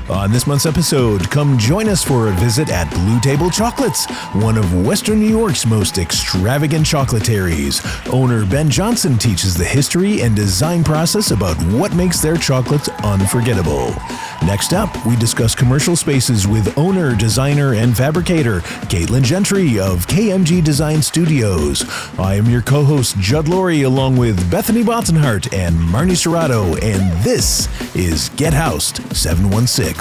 On this month's episode, come join us for a visit at Blue Table Chocolates, one of Western New York's most extravagant chocolatiers. Owner Ben Johnson teaches the history and design process about what makes their chocolates unforgettable. Next up, we discuss commercial spaces with owner, designer, and fabricator Kaytlyn Gentry of KMG Design Studios. I am your co-host Judd Laurie, along with Bethany Botzenhart and Marnie Cerrato, and this is Get Housed 716.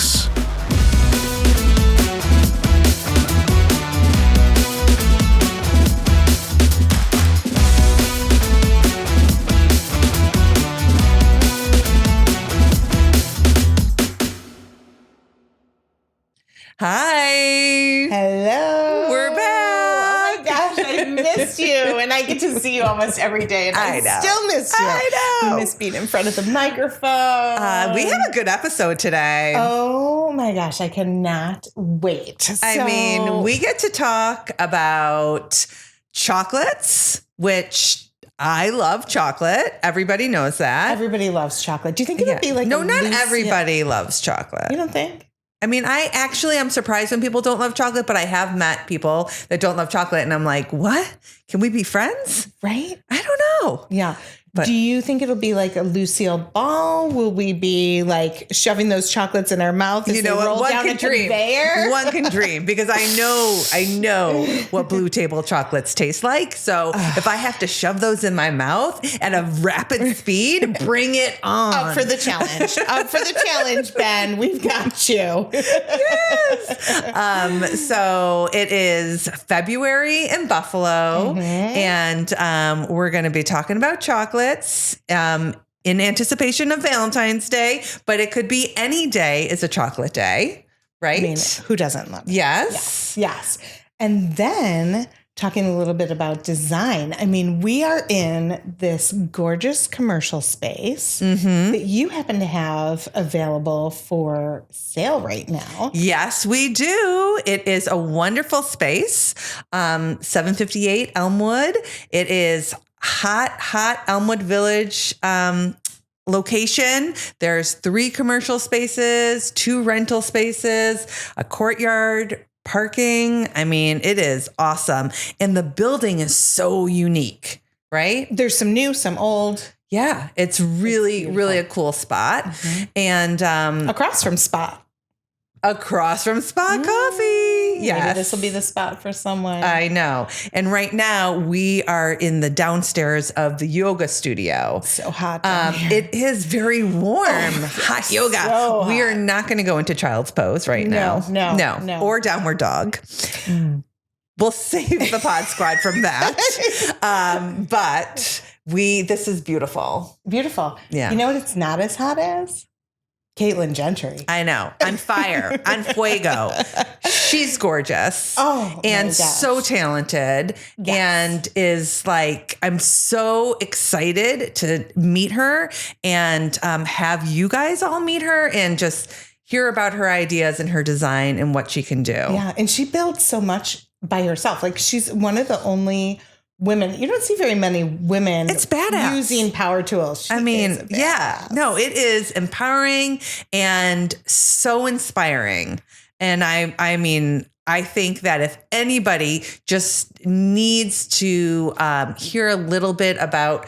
Hi. Hello. We're back. Oh my gosh, I missed you. And I get to see you almost every day. And I still miss you. I know. I miss being in front of the microphone. We have a good episode today. Oh my gosh, I cannot wait. I mean, we get to talk about chocolates, which I love chocolate. Everybody knows that. Everybody loves chocolate. Do you think it would be like No, a not loose- everybody loves chocolate. You don't think? I mean, I'm surprised when people don't love chocolate, but I have met people that don't love chocolate. And I'm like, what? Can we be friends? Right? I don't know. Yeah. But- do you think it'll be like a Lucille Ball? Will we be like shoving those chocolates in our mouth as You know they roll what? One down can a dream. conveyor? One can dream because I know what Blue Table chocolates taste like. So if I have to shove those in my mouth at a rapid speed, bring it on. Up for the challenge. Up for the challenge, Ben. We've got you. Yes. So it is February in Buffalo, and we're going to be talking about chocolates. In anticipation of Valentine's Day, but it could be any day is a chocolate day, right? I mean, who doesn't love it? Yes. Yes. And then talking a little bit about design. I mean, we are in this gorgeous commercial space that you happen to have available for sale right now. Yes, we do. It is a wonderful space. 758 Elmwood. It is hot Elmwood Village location. There's 3 commercial spaces, 2 rental spaces, a courtyard, parking. I mean, it is awesome. And the building is so unique, right? There's some new, some old. Yeah, it's really a cool spot. And Across from Spot. across from Spot Coffee. Yes. Maybe this will be the spot for someone. I know. And right now we are in the downstairs of the yoga studio. So hot down here. It is very warm, hot yoga. so We are hot. not going to go into child's pose right now. No. Or downward dog. We'll save the pod squad from that. But this is beautiful. Beautiful. Yeah. You know what it's not as hot as? Kaytlyn Gentry. I know. On fire. On fuego. She's gorgeous. Oh, and my gosh. so talented. Yes. And is like, I'm so excited to meet her and have you guys all meet her and just hear about her ideas and her design and what she can do. Yeah. And she builds so much by herself. Like she's one of the only women. You don't see very many women It's badass. using power tools. She I mean, is a yeah, badass. no, it is empowering and so inspiring. And I mean, I think that if anybody just needs to hear a little bit about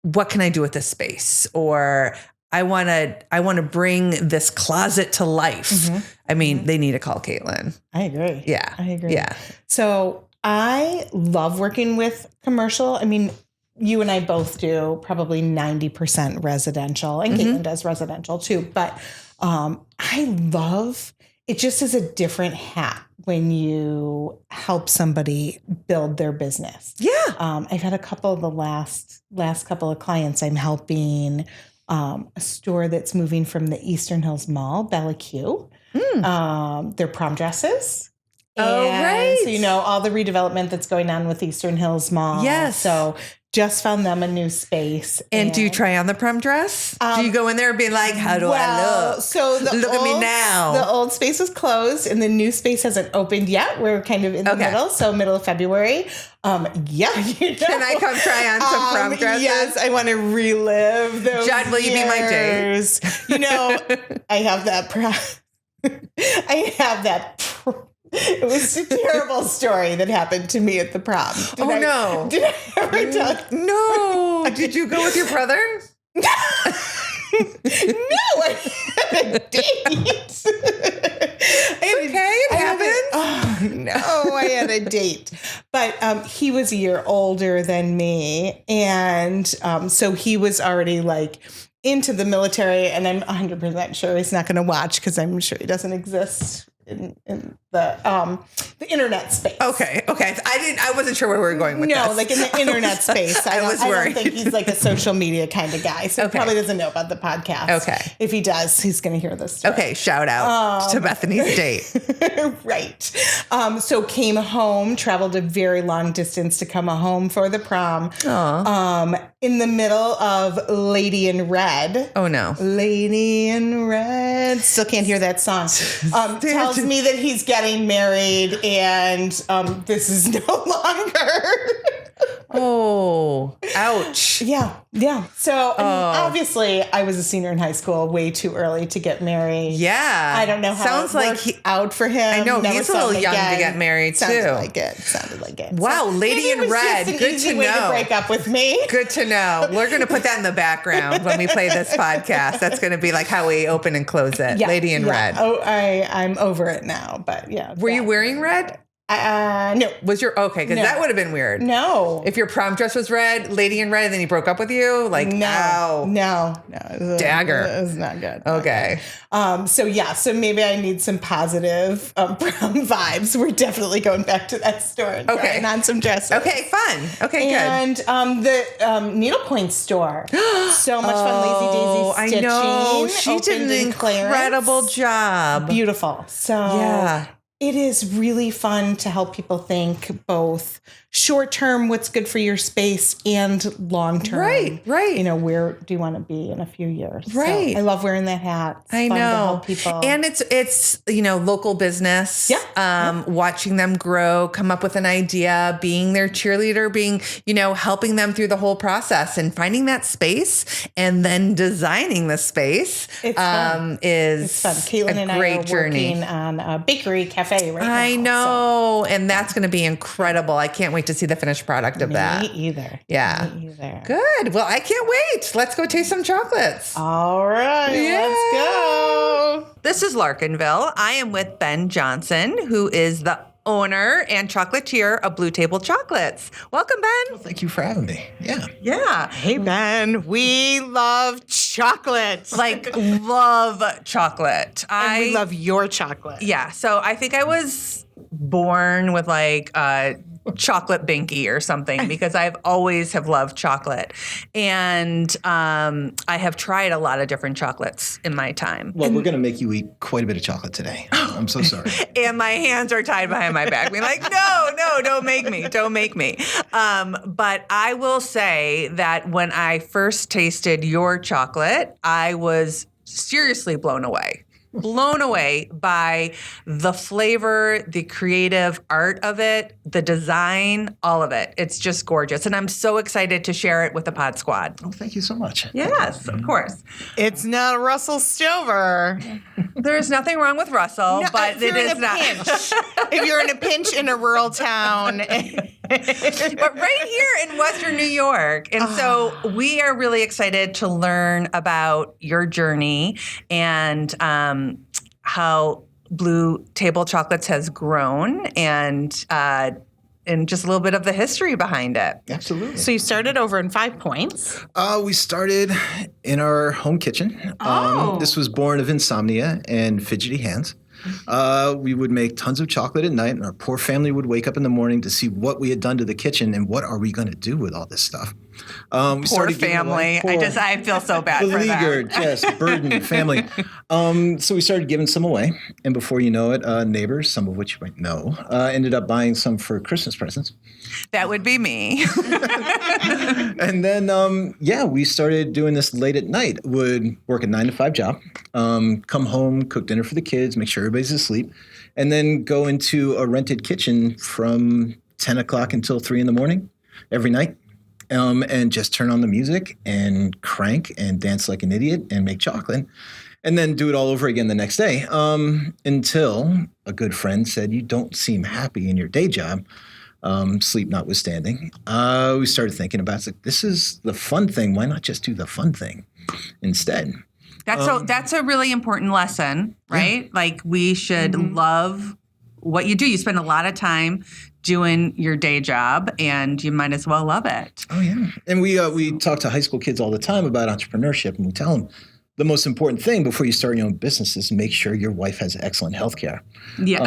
what can I do with this space, or I want to bring this closet to life. I mean, they need to call Kaytlyn. I agree. Yeah. I agree. Yeah. So I love working with commercial. I mean, you and I both do probably 90% residential, and Kaytlyn does residential too. But I love it. Just as a different hat when you help somebody build their business. Yeah. I've had a couple of the last couple of clients I'm helping. A store that's moving from the Eastern Hills Mall, Bella Q. Their prom dresses. Oh, And right. So, you know, all the redevelopment that's going on with Eastern Hills Mall. Yes. So just found them a new space. And do you try on the prom dress? Do you go in there and be like, how do I look? So Look at me now. The old space is closed and the new space hasn't opened yet. We're kind of in the middle. So middle of February. Yeah. You know. Can I come try on some prom dresses? Yes, I want to relive those Judd, will you be my date? years. You know, I have that I have that. It was a terrible story that happened to me at the prom. No. Did I ever tell you? No. Did you go with your brother? No, I had a date. It happens. Oh, no, I had a date. But he was a year older than me. And so he was already like into the military. And I'm 100% sure he's not going to watch because I'm sure he doesn't exist in the internet space. Okay. I wasn't sure where we were going with this. No, like in the internet space. I was worried. I don't think he's like a social media kind of guy. So he probably doesn't know about the podcast. Okay. If he does, he's going to hear this story. Okay, shout out to Bethany's date. Right. So came home, traveled a very long distance to come home for the prom. In the middle of Lady in Red. Oh, no. Lady in Red. Still can't hear that song. Tells me that he's getting married and this is no longer. Oh, ouch. Yeah. So I mean, obviously I was a senior in high school, way too early to get married. Yeah. I don't know how Sounds it like worked out for him. I know, Never he's a saw little him young again. to get married, Sounded too. Sounded like it. Wow, So Lady maybe in it was Red. just an Good easy to way know. to break up with me. Good to know. We're going to put that in the background when we play this podcast. That's going to be like how we open and close it. Yeah, Lady in Red. Oh, I'm over it now, but yeah. Were you wearing red? No. Was your okay? Because that would have been weird. No. If your prom dress was red, Lady in Red, and then he broke up with you, like ow. No. Dagger. It was not good. Okay. So maybe I need some positive prom vibes. We're definitely going back to that store and trying on some dresses. Okay, fun. Okay, good. And the needlepoint store. So much fun. Lazy Daisy Stitching. I know. She did an incredible job. Beautiful. So yeah. It is really fun to help people think both short term, what's good for your space, and long term. Right. You know, where do you want to be in a few years? Right. So I love wearing that hat. It's I fun know. to help people. And it's local business. Yeah. Watching them grow, come up with an idea, being their cheerleader, being, helping them through the whole process and finding that space and then designing the space It's fun. Is Kaytlyn and great I are journey. working on a bakery cafe right now. I know. And that's going to be incredible. I can't wait to see the finished product of that. Me either. Yeah. Me either. Good. Well, I can't wait. Let's go taste some chocolates. All right. Yay. Let's go. This is Larkinville. I am with Ben Johnson, who is the owner and chocolatier of Blue Table Chocolates. Welcome, Ben. Well, thank you for having me. Yeah. Yeah. Hey, Ben, we love chocolate. Love chocolate. And we love your chocolate. Yeah. So I think I was born with chocolate binky or something because I've always have loved chocolate. And I have tried a lot of different chocolates in my time. Well, we're going to make you eat quite a bit of chocolate today. I'm so sorry. And my hands are tied behind my back. Being like, no, don't make me. Don't make me. But I will say that when I first tasted your chocolate, I was seriously blown away by the flavor, the creative art of it, the design, all of it. It's just gorgeous. And I'm so excited to share it with the Pod Squad. Oh, thank you so much. Yes, of course. It's not Russell Stover. There's nothing wrong with Russell, but it is not. If you're in a pinch in a rural town. But right here in Western New York. And so we are really excited to learn about your journey and how Blue Table Chocolates has grown and just a little bit of the history behind it. Absolutely. So you started over in 5 Points. We started in our home kitchen. This was born of insomnia and fidgety hands. We would make tons of chocolate at night, and our poor family would wake up in the morning to see what we had done to the kitchen and what are we going to do with all this stuff. Poor family. I feel so bad for them. Beleaguered, yes, burdened family. So we started giving some away, and before you know it, neighbors, some of which you might know, ended up buying some for Christmas presents. That would be me. And then, we started doing this late at night. Would work a 9-to-5 job, come home, cook dinner for the kids, make sure everybody's asleep, and then go into a rented kitchen from 10 o'clock until 3 in the morning every night. And just turn on the music and crank and dance like an idiot and make chocolate. and then do it all over again the next day, until a good friend said, "You don't seem happy in your day job, sleep notwithstanding." We started thinking about it. Like, this is the fun thing. Why not just do the fun thing instead? That's a really important lesson, right? Yeah. Like, we should love what you do. You spend a lot of time doing your day job, and you might as well love it. Oh, yeah. And we talk to high school kids all the time about entrepreneurship, and we tell them the most important thing before you start your own business is make sure your wife has excellent health care. Yeah.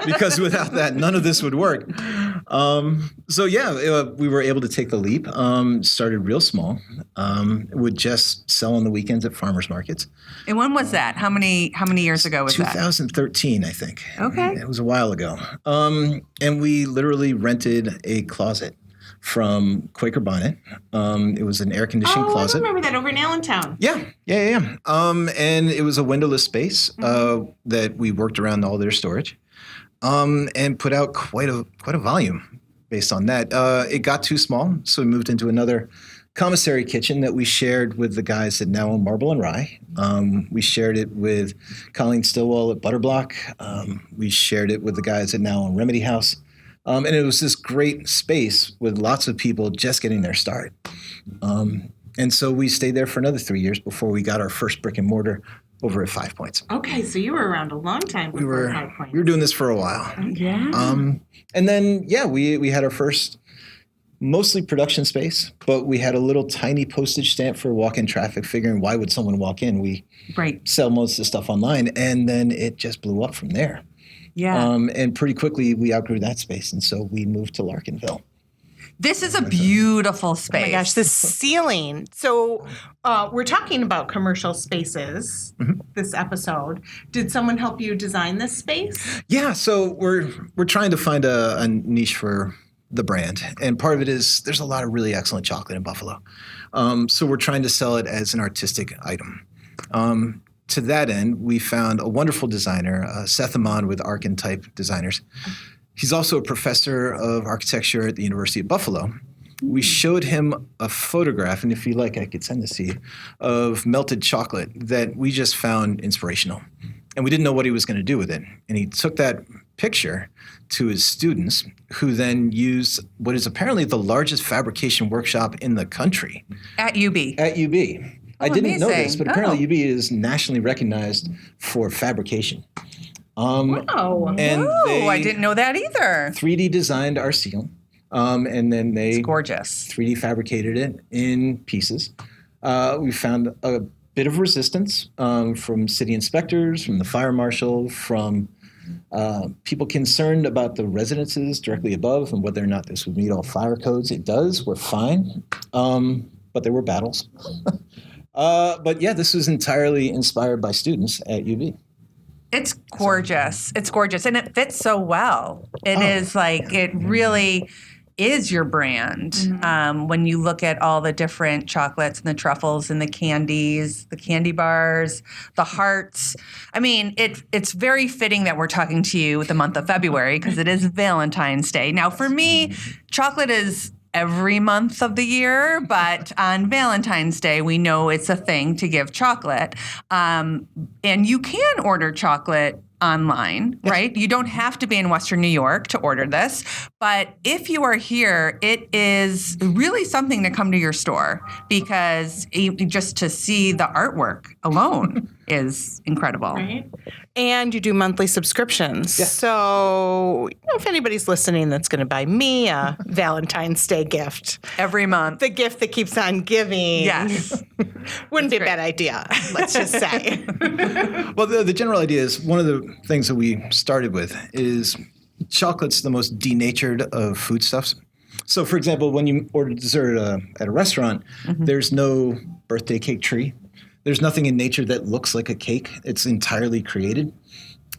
Because without that, none of this would work. We were able to take the leap, started real small, would just sell on the weekends at farmers markets. And when was that? How many years ago was 2013, I think. Okay. It was a while ago. And we literally rented a closet from Quaker Bonnet. It was an air conditioning closet. I remember that over in Allentown. Yeah. And it was a windowless space that we worked around all their storage, and put out quite a volume based on that. It got too small, so we moved into another commissary kitchen that we shared with the guys that now own Marble and Rye. We shared it with Colleen Stillwell at Butterblock. We shared it with the guys that now own Remedy House. And it was this great space with lots of people just getting their start. And so we stayed there for another 3 years before we got our first brick and mortar over at 5 Points. Okay, so you were around a long time before 5 Points. We were doing this for a while. Yeah. And then, we had our first mostly production space, but we had a little tiny postage stamp for walk-in traffic, figuring why would someone walk in? We sell most of the stuff online, and then it just blew up from there. Yeah. And pretty quickly we outgrew that space, and so we moved to Larkinville. This is a beautiful space. Oh my gosh, the ceiling. So we're talking about commercial spaces this episode. Did someone help you design this space? Yeah, so we're trying to find a niche for the brand. And part of it is there's a lot of really excellent chocolate in Buffalo. So we're trying to sell it as an artistic item. To that end, we found a wonderful designer, Seth Amon with Archetype Designers. He's also a professor of architecture at the University of Buffalo. We showed him a photograph, and if you like, I could send this to you, of melted chocolate that we just found inspirational. And we didn't know what he was going to do with it. And he took that picture to his students, who then used what is apparently the largest fabrication workshop in the country. At UB. At UB. I didn't know this, but apparently UB is nationally recognized for fabrication. Wow. And I didn't know that either. 3D designed our ceiling. And then it's gorgeous. 3D fabricated it in pieces. We found a bit of resistance from city inspectors, from the fire marshal, from people concerned about the residences directly above and whether or not this would meet all fire codes. It does. We're fine. But there were battles. But yeah, this was entirely inspired by students at UB. It's gorgeous. It's gorgeous. And it fits so well. It really is your brand. When you look at all the different chocolates and the truffles and the candies, the candy bars, the hearts. I mean, it's very fitting that we're talking to you the month of February because it is Valentine's Day. Now, for me, chocolate is every month of the year, but on Valentine's Day, we know it's a thing to give chocolate. And you can order chocolate online, right? You don't have to be in Western New York to order this. But if you are here, it is really something to come to your store because just to see the artwork alone is incredible. Right. And you do monthly subscriptions. Yeah. So if anybody's listening that's going to buy me a Valentine's Day gift. Every month. The gift that keeps on giving. Yes. Wouldn't be a bad idea, let's just say. Well, the general idea is one of the things that we started with is chocolate's the most denatured of foodstuffs. So, for example, when you order dessert at a restaurant, there's no birthday cake tree. There's nothing in nature that looks like a cake. It's entirely created.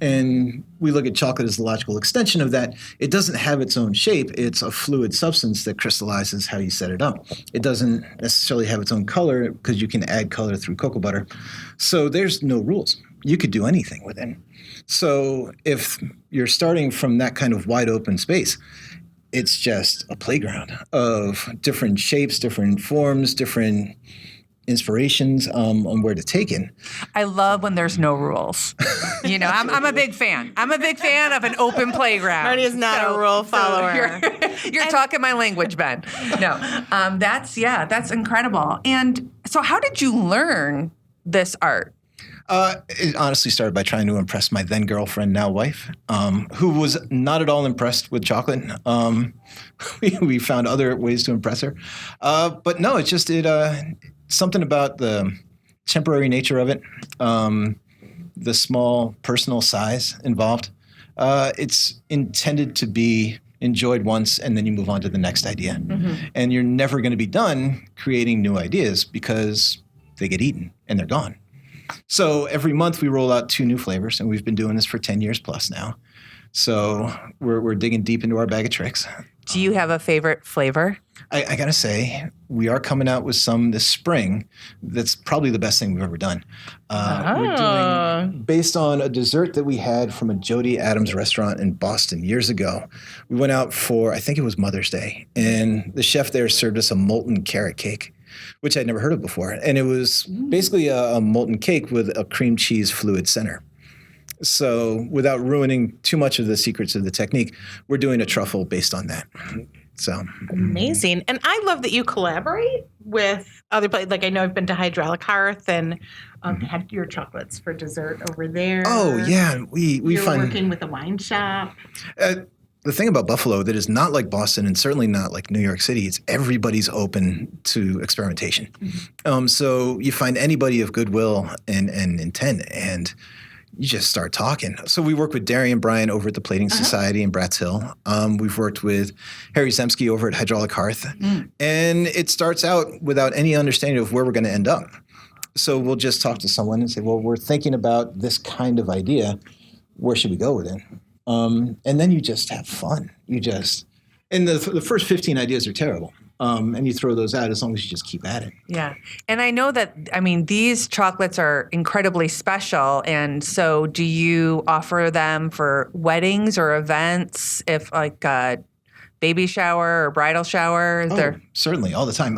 And we look at chocolate as the logical extension of that. It doesn't have its own shape. It's a fluid substance that crystallizes how you set it up. It doesn't necessarily have its own color because you can add color through cocoa butter. So there's no rules. You could do anything with it. So if you're starting from that kind of wide open space, it's just a playground of different shapes, different forms, different inspirations on where to take it. I love when there's no rules. You know, I'm a big fan. I'm a big fan of an open playground. Marnie is not a rule follower. You're talking my language, Ben. No, that's incredible. And so how did you learn this art? It honestly started by trying to impress my then girlfriend, now wife, who was not at all impressed with chocolate. We found other ways to impress her. But no, it's just something about the temporary nature of it, the small personal size involved. It's intended to be enjoyed once, and then you move on to the next idea. Mm-hmm. And you're never going to be done creating new ideas because they get eaten and they're gone. So every month we roll out 2 new flavors, and we've been doing this for 10 years plus now. So we're digging deep into our bag of tricks. Do you have a favorite flavor? I got to say, we are coming out with some this spring. That's probably the best thing we've ever done. We're doing, based on a dessert that we had from a Jody Adams restaurant in Boston years ago. We went out for, I think it was Mother's Day, and the chef there served us a molten carrot cake, which I'd never heard of before. And it was basically a molten cake with a cream cheese fluid center. So without ruining too much of the secrets of the technique, we're doing a truffle based on that. So amazing. And I love that you collaborate with other places. Like I know I've been to Hydraulic Hearth and had your chocolates for dessert over there. Oh, yeah. You're working with a wine shop. The thing about Buffalo that is not like Boston and certainly not like New York City, it's everybody's open to experimentation. Mm-hmm. So you find anybody of goodwill and intent, and you just start talking. So we work with Derry and Brian over at the Plating Society in Bratz Hill. We've worked with Harry Zemsky over at Hydraulic Hearth. And it starts out without any understanding of where we're going to end up. So we'll just talk to someone and say, well, we're thinking about this kind of idea. Where should we go with it? And then you just have fun. And the first 15 ideas are terrible. And you throw those out as long as you just keep at it. Yeah. And I know that, these chocolates are incredibly special. And so do you offer them for weddings or events, if like a baby shower or bridal shower? Is there? Certainly, all the time.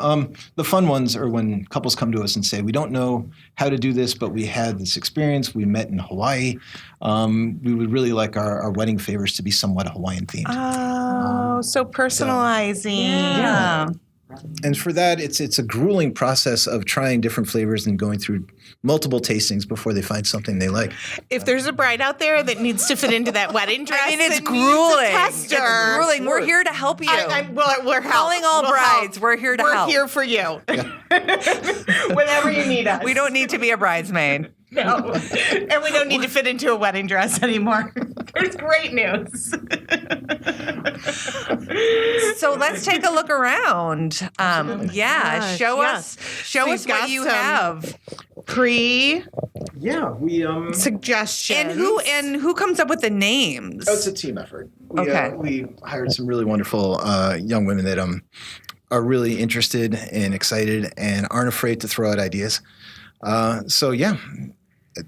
The fun ones are when couples come to us and say, we don't know how to do this, but we had this experience. We met in Hawaii. We would really like our wedding favors to be somewhat Hawaiian themed. Oh, so personalizing. Yeah. And for that, it's a grueling process of trying different flavors and going through multiple tastings before they find something they like. If there's a bride out there that needs to fit into that wedding dress, it's grueling. It's grueling. We're here to help you. We're calling all brides. We're here to help. We're here for you. Whenever you need us. We don't need to be a bridesmaid. No. And we don't need to fit into a wedding dress anymore. There's great news. So let's take a look around. Show us what you have. Suggestions. And who comes up with the names? Oh, it's a team effort. We hired some really wonderful young women that are really interested and excited and aren't afraid to throw out ideas.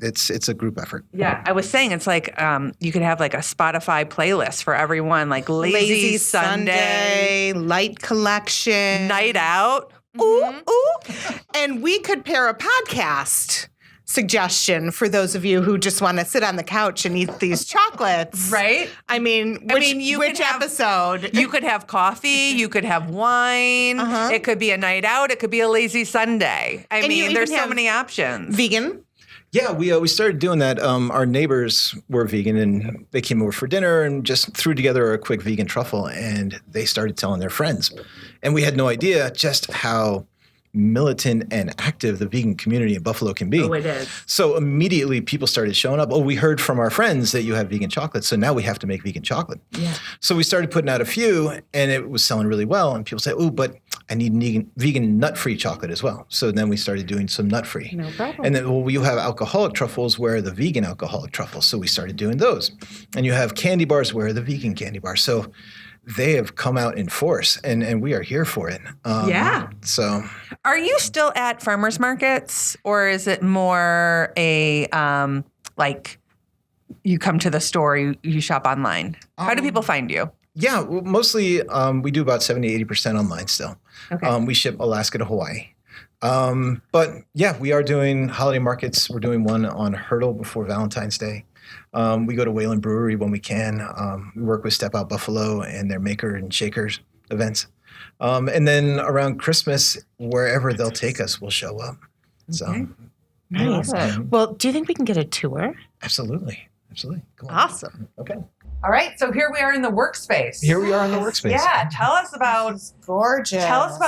It's a group effort. Yeah, I was saying it's like you could have like a Spotify playlist for everyone, like Lazy Sunday, Light Collection, Night Out. Mm-hmm. Ooh. And we could pair a podcast suggestion for those of you who just want to sit on the couch and eat these chocolates. Right? Which episode? You could have coffee. You could have wine. It could be a night out. It could be a lazy Sunday. There's so many options. Vegan. Yeah, we started doing that. Our neighbors were vegan, and they came over for dinner and just threw together a quick vegan truffle, and they started telling their friends. And we had no idea just how militant and active the vegan community in Buffalo can be. Oh, it is. So immediately people started showing up. Oh, we heard from our friends that you have vegan chocolate, so now we have to make vegan chocolate. Yeah. So we started putting out a few, and it was selling really well. And people said, oh, but I need vegan nut-free chocolate as well. So then we started doing some nut-free. No problem. And then, you have alcoholic truffles, where are the vegan alcoholic truffles? So we started doing those. And you have candy bars, where are the vegan candy bars? So they have come out in force, and we are here for it. So, are you still at farmers markets, or is it more a like you come to the store, you shop online? How do people find you? Yeah, well, mostly we do about 70-80% online still. Okay. We ship Alaska to Hawaii. But yeah, we are doing holiday markets. We're doing one on Hurdle before Valentine's Day. We go to Wayland Brewery when we can. We work with Step Out Buffalo and their Maker and Shakers events. And then around Christmas, wherever they'll take us, we'll show up. So Nice. Well, do you think we can get a tour? absolutely. Come on. Awesome. Okay. All right, so here we are in the workspace. Here we are in the workspace. Yeah, tell us about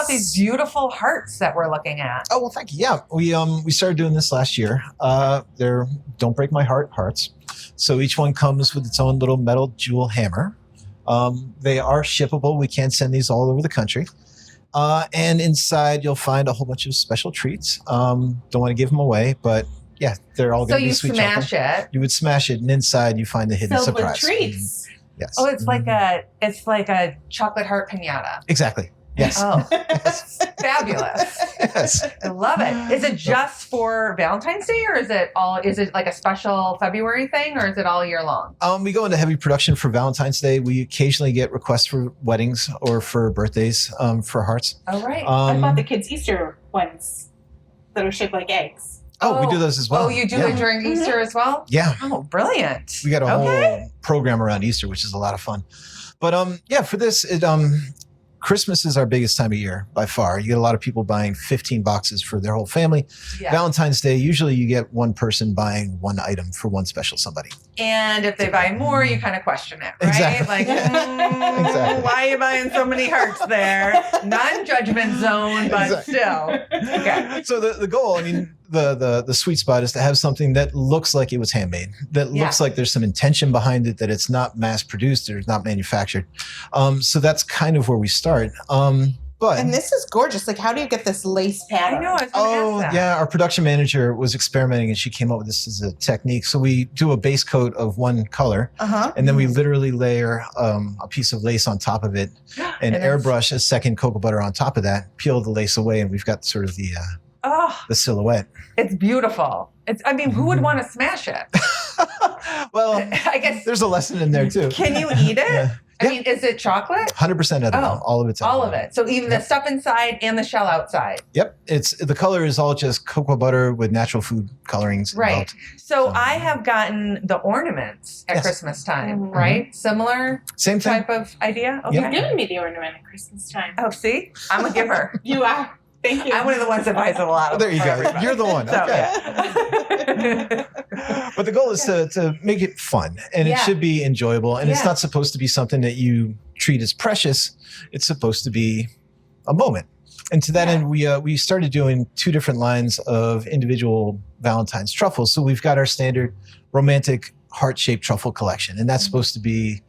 these beautiful hearts that we're looking at. Oh, well, thank you. Yeah, we started doing this last year. They're Don't Break My Heart hearts. So each one comes with its own little metal jewel hammer. They are shippable. We can send these all over the country. And inside you'll find a whole bunch of special treats. Don't want to give them away, but yeah, they're all going to be sweet chocolate. So you smash it. You would smash it, and inside you find the hidden Filled surprise. with treats. Yes. Oh, it's like a chocolate heart piñata. Exactly. Yes. Oh, fabulous. Yes. I love it. Is it just for Valentine's Day, or is it like a special February thing, or is it all year long? We go into heavy production for Valentine's Day. We occasionally get requests for weddings or for birthdays for hearts. Oh, right. I bought the kids' Easter ones that are shaped like eggs. We do those as well. Oh, you do it during Easter as well? Yeah. Oh, brilliant. We got a whole program around Easter, which is a lot of fun. But yeah, for this, Christmas is our biggest time of year by far. You get a lot of people buying 15 boxes for their whole family. Yeah. Valentine's Day, usually you get one person buying one item for one special somebody. And if they buy more, you kind of question it, right? Exactly. Like, Exactly. why are you buying so many hearts there? Non-judgment zone, but still. Okay. So the goal, I mean, the sweet spot is to have something that looks like it was handmade, that looks like there's some intention behind it, that it's not mass produced or not manufactured. So that's kind of where we start. And this is gorgeous. Like, how do you get this lace pattern? I know. I was gonna ask that. Yeah. Our production manager was experimenting and she came up with this as a technique. So we do a base coat of one color and then we literally layer a piece of lace on top of it and airbrush a second cocoa butter on top of that, peel the lace away, and we've got sort of the silhouette. It's beautiful. Who would want to smash it? Well, I guess there's a lesson in there too. Can you eat it? Yeah. I mean, is it chocolate? 100% edible. All of it's edible. All of it. So even the stuff inside and the shell outside. Yep. The color is all just cocoa butter with natural food colorings. Right. involved. So I have gotten the ornaments at Christmas time, right? Similar Same thing. type of idea. Okay. You've given me the ornament at Christmas time. Oh, see? I'm a giver. You are. Thank you. I'm one of the ones that buys a lot of There you them go. for everybody. You're the one. So, Okay. But the goal is to make it fun, and it should be enjoyable, and it's not supposed to be something that you treat as precious. It's supposed to be a moment. And to that end, we started doing 2 different lines of individual Valentine's truffles. So we've got our standard romantic heart-shaped truffle collection, and that's supposed to be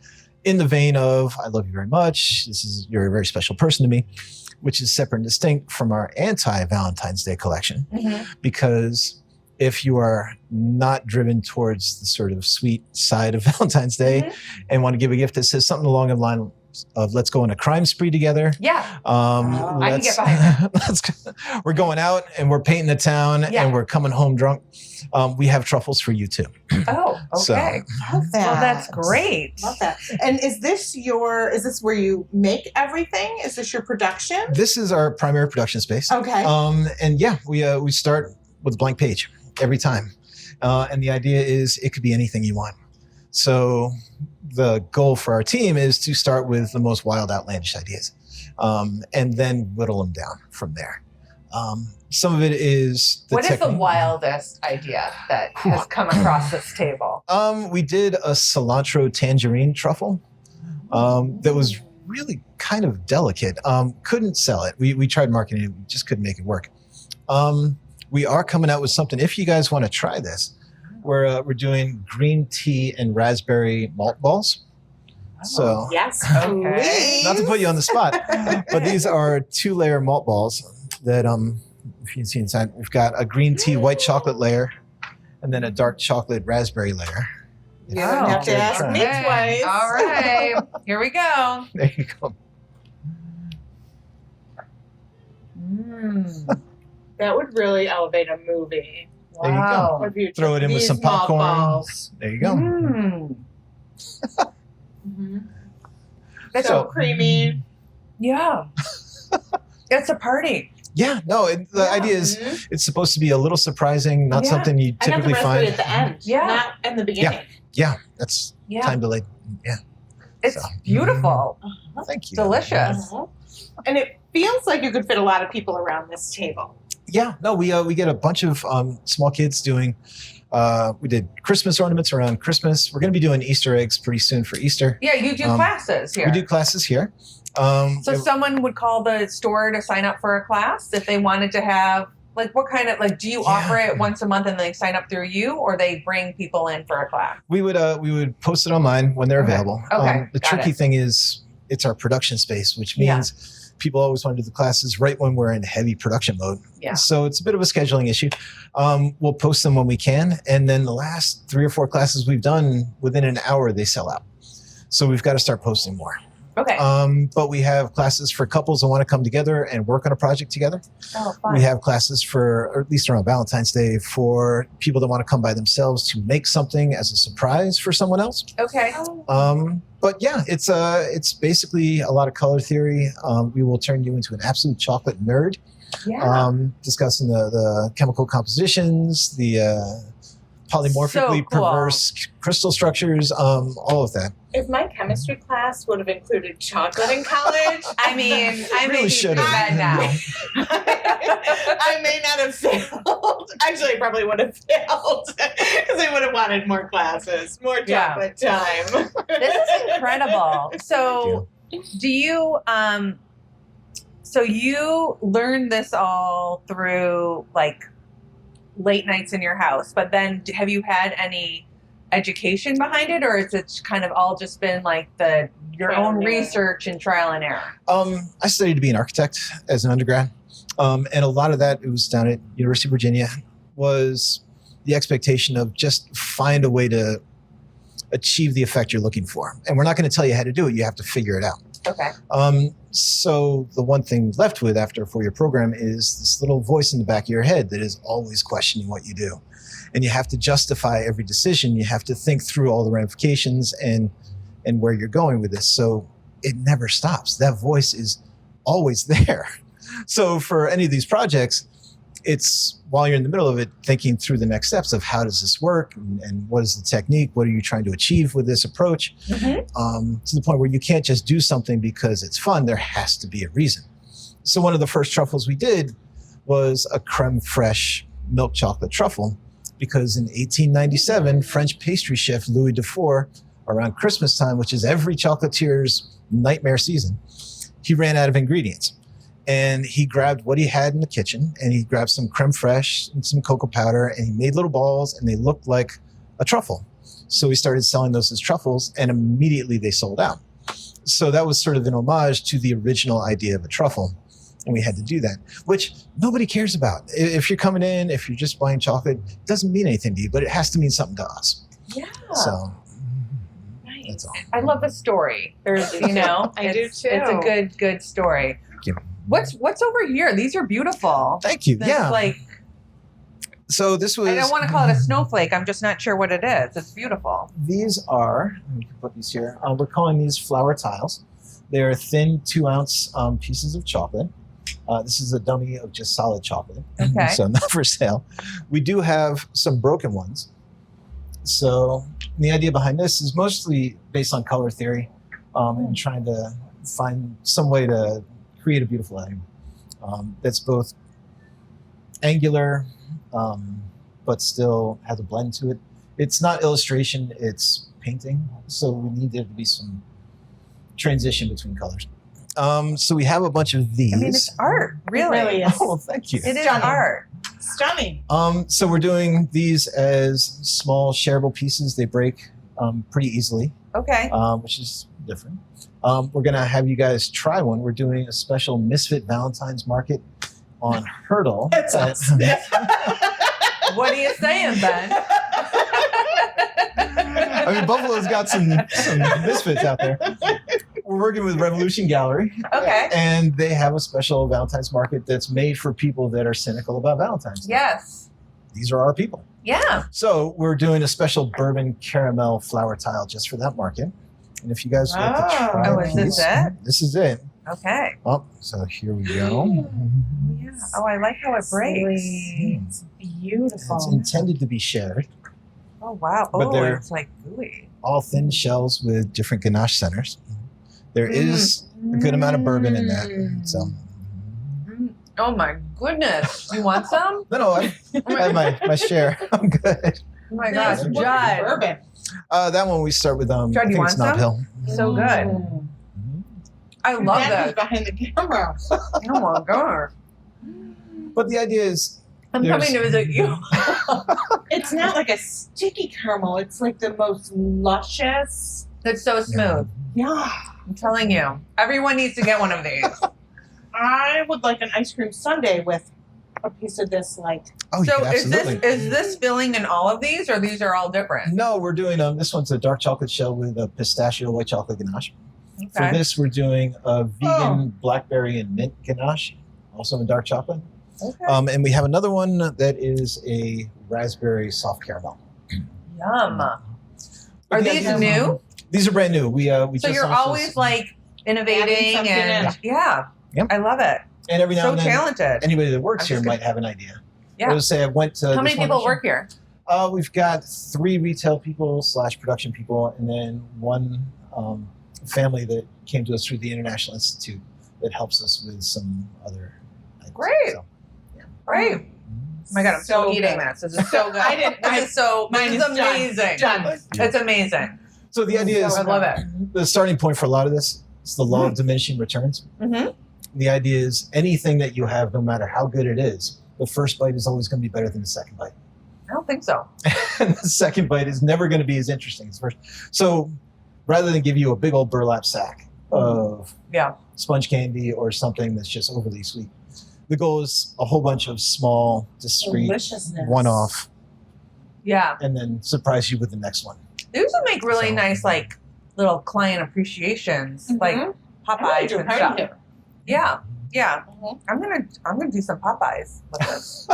in the vein of "I love you very much. You're a very special person to me," which is separate and distinct from our anti-Valentine's Day collection, because if you are not driven towards the sort of sweet side of Valentine's Day and want to give a gift that says something along the line of "let's go on a crime spree together." Yeah. I can get behind that. We're going out and we're painting the town and we're coming home drunk. We have truffles for you too. Oh, okay. Love that. Well, that's great. Love that. And is this where you make everything? Is this your production? This is our primary production space. Okay. And yeah, we start with a blank page every time. And the idea is it could be anything you want. So the goal for our team is to start with the most wild, outlandish ideas, and then whittle them down from there. Some of it is What is the wildest idea that has come across this table? We did a cilantro tangerine truffle that was really kind of delicate. Couldn't sell it. We tried marketing it, we just couldn't make it work. We are coming out with something. If you guys want to try this, we're doing green tea and raspberry malt balls. So Yes. Okay. not to put you on the spot, but these are 2-layer malt balls that if you can see inside, we've got a green tea white chocolate layer and then a dark chocolate raspberry layer. You don't have to ask me twice. All right. Here we go. There you go. That would really elevate a movie. There you go. If you Throw took it in with these some popcorn. mothballs. There you go. That's So creamy. Yeah. It's a party. Yeah, no, the idea is it's supposed to be a little surprising, not something you typically find. At the end, not in the beginning. Yeah, that's time delayed. Yeah. It's beautiful. Thank you. Delicious. And it feels like you could fit a lot of people around this table. Yeah, no, we get a bunch of small kids doing. We did Christmas ornaments around Christmas. We're going to be doing Easter eggs pretty soon for Easter. Yeah, you do classes here. We do classes here. So someone would call the store to sign up for a class if they wanted to have, like, what kind of, like, do you offer it once a month and they sign up through you, or they bring people in for a class? We would post it online when they're available. Okay. The tricky thing is it's our production space, which means people always want to do the classes right when we're in heavy production mode. Yeah. So it's a bit of a scheduling issue. We'll post them when we can. And then the last 3 or 4 classes we've done, within an hour, they sell out. So we've got to start posting more. Okay. But we have classes for couples that want to come together and work on a project together. Oh, fun. We have classes for, or at least around Valentine's Day, for people that want to come by themselves to make something as a surprise for someone else. Okay. But yeah, it's basically a lot of color theory. We will turn you into an absolute chocolate nerd. Yeah. Discussing the chemical compositions, the polymorphically perverse crystal structures, all of that. If my chemistry class would have included chocolate in college, I mean, I really should have. Bad now. I may not have failed. Actually, I probably would have failed because I would have wanted more classes, more chocolate time. This is incredible. So, do you? So you learned this all through like late nights in your house, but then have you had any education behind it, or is it kind of all just been like your own research and trial and error? I studied to be an architect as an undergrad, and a lot of that, it was down at University of Virginia, was the expectation of just find a way to achieve the effect you're looking for. And we're not going to tell you how to do it. You have to figure it out. Okay. So the one thing left with after a 4-year program is this little voice in the back of your head that is always questioning what you do. And you have to justify every decision. You have to think through all the ramifications and where you're going with this. So it never stops. That voice is always there. So for any of these projects, it's while you're in the middle of it, thinking through the next steps of how does this work and what is the technique? What are you trying to achieve with this approach? Mm-hmm. To the point where you can't just do something because it's fun. There has to be a reason. So one of the first truffles we did was a creme fraiche milk chocolate truffle, because in 1897, French pastry chef Louis Dufour, around Christmas time, which is every chocolatier's nightmare season, he ran out of ingredients. And he grabbed what he had in the kitchen, and he grabbed some creme fraiche and some cocoa powder, and he made little balls, and they looked like a truffle. So we started selling those as truffles, and immediately they sold out. So that was sort of an homage to the original idea of a truffle. And we had to do that, which nobody cares about. If you're coming in, if you're just buying chocolate, it doesn't mean anything to you, but it has to mean something to us. Yeah. So nice. That's all. I love the story. There's, I do too. It's a good story. Thank you. What's over here? These are beautiful. Thank you. This, like, so this was. I don't want to call it a snowflake. I'm just not sure what it is. It's beautiful. These are. Let me put these here. We're calling these flower tiles. They are thin 2-ounce pieces of chocolate. This is a dummy of just solid chocolate. Okay. So not for sale. We do have some broken ones. So the idea behind this is mostly based on color theory, and trying to find some way to create a beautiful item that's both angular, but still has a blend to it. It's not illustration, it's painting. So we need there to be some transition between colors. So we have a bunch of these. I mean, it's art, really. It really is. Oh, well, thank you. It is art. Stunning. So we're doing these as small shareable pieces. They break pretty easily. Okay. Which is different. We're going to have you guys try one. We're doing a special Misfit Valentine's Market on Hurdle. That's awesome. What are you saying, Ben? I mean, Buffalo's got some misfits out there. We're working with Revolution Gallery. Okay. And they have a special Valentine's Market that's made for people that are cynical about Valentine's Day. Yes. These are our people. Yeah. So we're doing a special bourbon caramel flower tile just for that market. And if you guys want to try is this it? This is it. Okay. Oh, so here we go. Yeah. Oh, I like how it breaks. It's beautiful. It's intended to be shared. Oh, wow. But Oh, they're- it's like gooey. All thin shells with different ganache centers. There is a good amount of bourbon in that. So. Oh, my goodness. You want some? No, I had my share. I'm good. Oh, my gosh. What Judd. bourbon. That one we start with. I Judd, you think want it's Nob some? Hill. So good. I love Bethany's that. behind the camera. Oh, my gosh. But the idea is, I'm coming to visit you. It's not like a sticky caramel. It's like the most luscious. It's so smooth. Yeah. I'm telling you. Everyone needs to get one of these. I would like an ice cream sundae with a piece of this, like. oh, you So can absolutely. is this filling in all of these, or these are all different? No, we're doing this one's a dark chocolate shell with a pistachio white chocolate ganache. For Okay. this, we're doing a vegan blackberry and mint ganache, also in dark chocolate. Okay. And we have another one that is a raspberry soft caramel. Yum. Are the these idea- new? These are brand new. We So just you're launched always this. like innovating something and in. yeah. Yep. I love it. And every now So and then, talented. anybody that works I'm here just might have an idea. Yeah. I would say I went to. How this many one people this work here? year. We've got 3 retail people / production people, and then one family that came to us through the International Institute that helps us with some other items. Great. So, Great. Oh my God, I'm so eating good. this. This is so good. I didn't- This is so. mine This is is done. amazing. Done. It's amazing. so the idea is I love it. the starting point for a lot of this is the law of diminishing returns. Mm-hmm. The idea is anything that you have, no matter how good it is, the first bite is always going to be better than the second bite. I don't think so. And the second bite is never going to be as interesting as the first. So rather than give you a big old burlap sack of Yeah. sponge candy or something that's just overly sweet, the goal is a whole bunch of small, discrete, Deliciousness. one-off, Yeah. and then surprise you with the next one. These would make really So- nice, like little client appreciations, like Popeyes and stuff. Yeah. Yeah. Mhm. I'm gonna do some Popeyes with this.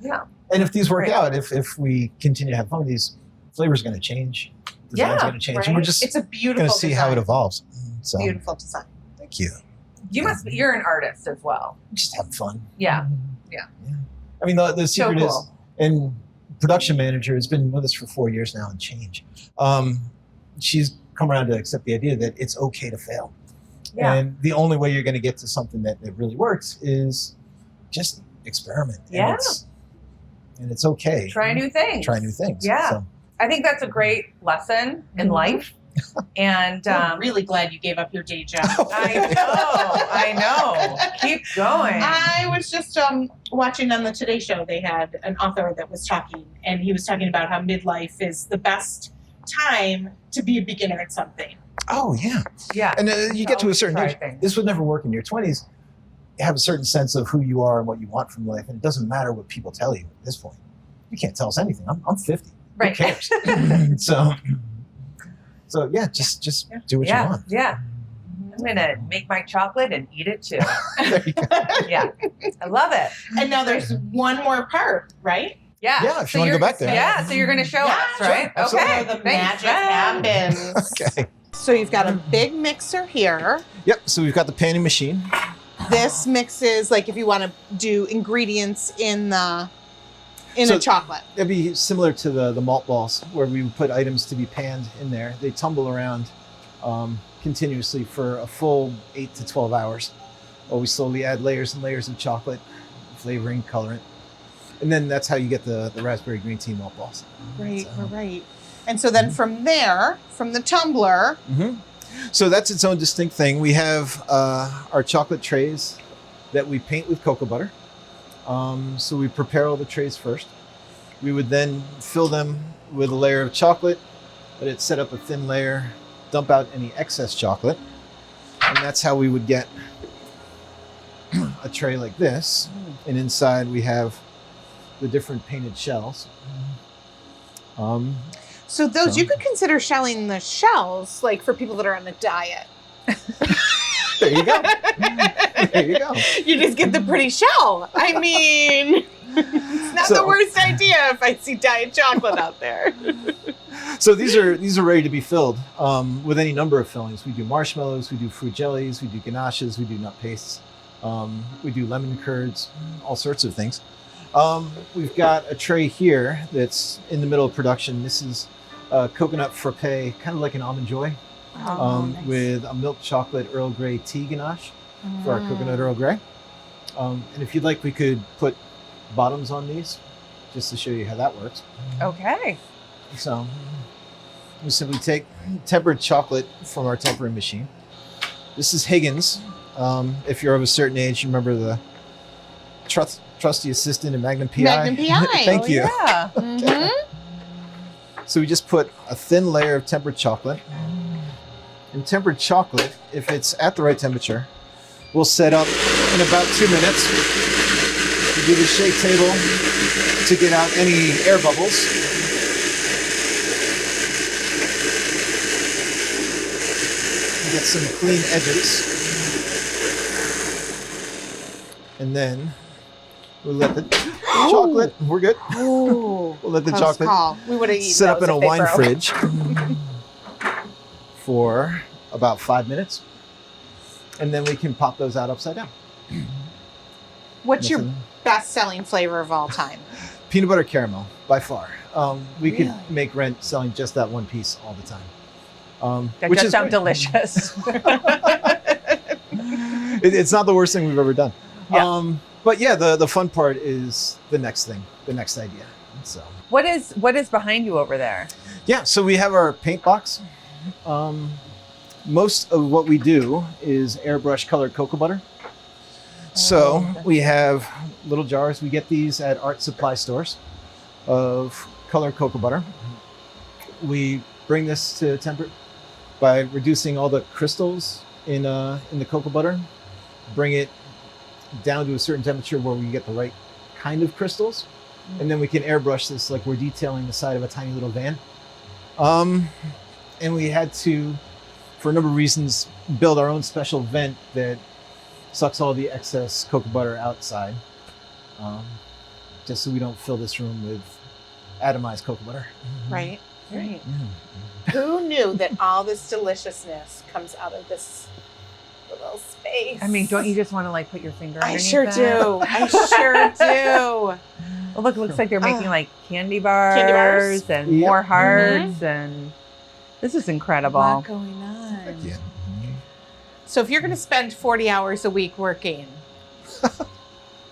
Yeah. And if these work Great. out, if we continue to have fun with these, flavors going to change, design's Yeah, going to change, Right? and we're just It's a beautiful going to see how it design. evolves. So Beautiful design. thank you. You must be. You're an artist as well. Just having fun. Yeah. I mean, the So secret is, cool. and production manager has been with us for 4 years now and change. She's come around to accept the idea that it's okay to fail. Yeah. And the only way you're going to get to something that really works is just experiment. Yeah. And it's okay. Try new things. Try new things. Yeah. So, I think that's a great lesson in Mhm. life. And I'm really glad you gave up your day job. I know. Keep going. I was just watching on the Today Show. They had an author that was talking, and he was talking about how midlife is the best time to be a beginner at something. oh, yeah. Yeah. And you get to a certain Try age. things. This would never work in your 20s. You have a certain sense of who you are and what you want from life. And it doesn't matter what people tell you at this point. You can't tell us anything. I'm 50. Right. Who cares? So yeah, just do what you Yeah. want. Yeah. I'm gonna make my chocolate and eat it too. There you go. Yeah. I love it. And now there's one more part, right? Yeah. Yeah, if you wanna you're- go back there. Yeah. So you're gonna show Yeah, us, sure. right? Absolutely. Okay. Where the Thanks, magic Jen. happens. Okay. So you've got a big mixer here. Yep. So we've got the panning machine. This mixes, like if you want to do ingredients in the So- a chocolate. It'd be similar to the malt balls, where we would put items to be panned in there. They tumble around continuously for a full 8 to 12 hours. While we slowly add layers and layers of chocolate, flavoring, colorant, and then that's how you get the raspberry green tea malt balls. Right, So- right. And so then from there, from the tumbler, So that's its own distinct thing. We have our chocolate trays that we paint with cocoa butter. So we prepare all the trays first. We would then fill them with a layer of chocolate, let it set up a thin layer, dump out any excess chocolate. And that's how we would get a tray like this. And inside we have the different painted shells. so those So- you could consider shelling the shells, like for people that are on a diet. There you go. There you go. You just get the pretty shell. I mean, it's not the So- worst idea if I see diet chocolate out there. So these are ready to be filled with any number of fillings. We do marshmallows, we do fruit jellies, we do ganaches, we do nut pastes. We do lemon curds, all sorts of things. We've got a tray here that's in the middle of production. This is coconut frappe, kind of like an almond joy, Nice. with a milk chocolate Earl Grey tea ganache for our coconut Earl Grey. And if you'd like, we could put bottoms on these just to show you how that works. Okay. So we simply take tempered chocolate from our tempering machine. This is Higgins. If you're of a certain age, you remember the trusty assistant in Magnum PI. Magnum PI. Thank you. Yeah. Mhm. So we just put a thin layer of tempered chocolate. And tempered chocolate, if it's at the right temperature, will set up in about 2 minutes. We do the shake table to get out any air bubbles. Get some clean edges. And then we'll let the chocolate, we're good. Ooh, We'll let the close chocolate call. We would have eaten set up those in a if they wine broke. fridge for about 5 minutes. And then we can pop those out upside down. What's your Nothing. best-selling flavor of all time? Peanut butter caramel, by far. We could Really? make rent selling just that one piece all the time. That Which does is sound great. delicious. It's not the worst thing we've ever done. Yeah. But yeah, the fun part is the next thing, the next idea. So What is behind you over there? yeah, so we have our paint box. Most of what we do is airbrush colored cocoa butter. So we have little jars. We get these at art supply stores of colored cocoa butter. We bring this to temper by reducing all the crystals in the cocoa butter. Bring it down to a certain temperature where we get the right kind of crystals, and then we can airbrush this like we're detailing the side of a tiny little van. And we had to, for a number of reasons, build our own special vent that sucks all the excess cocoa butter outside, just so we don't fill this room with atomized cocoa butter. Right. Right. Who knew that all this deliciousness comes out of this little space? I mean, don't you just want to like put your finger I underneath sure that? do. I sure do. Well, look, it looks like they're making like candy bars, bars? and Yep. more hearts, and this is A incredible. lot going on. Yeah. So if you're going to spend 40 hours a week working,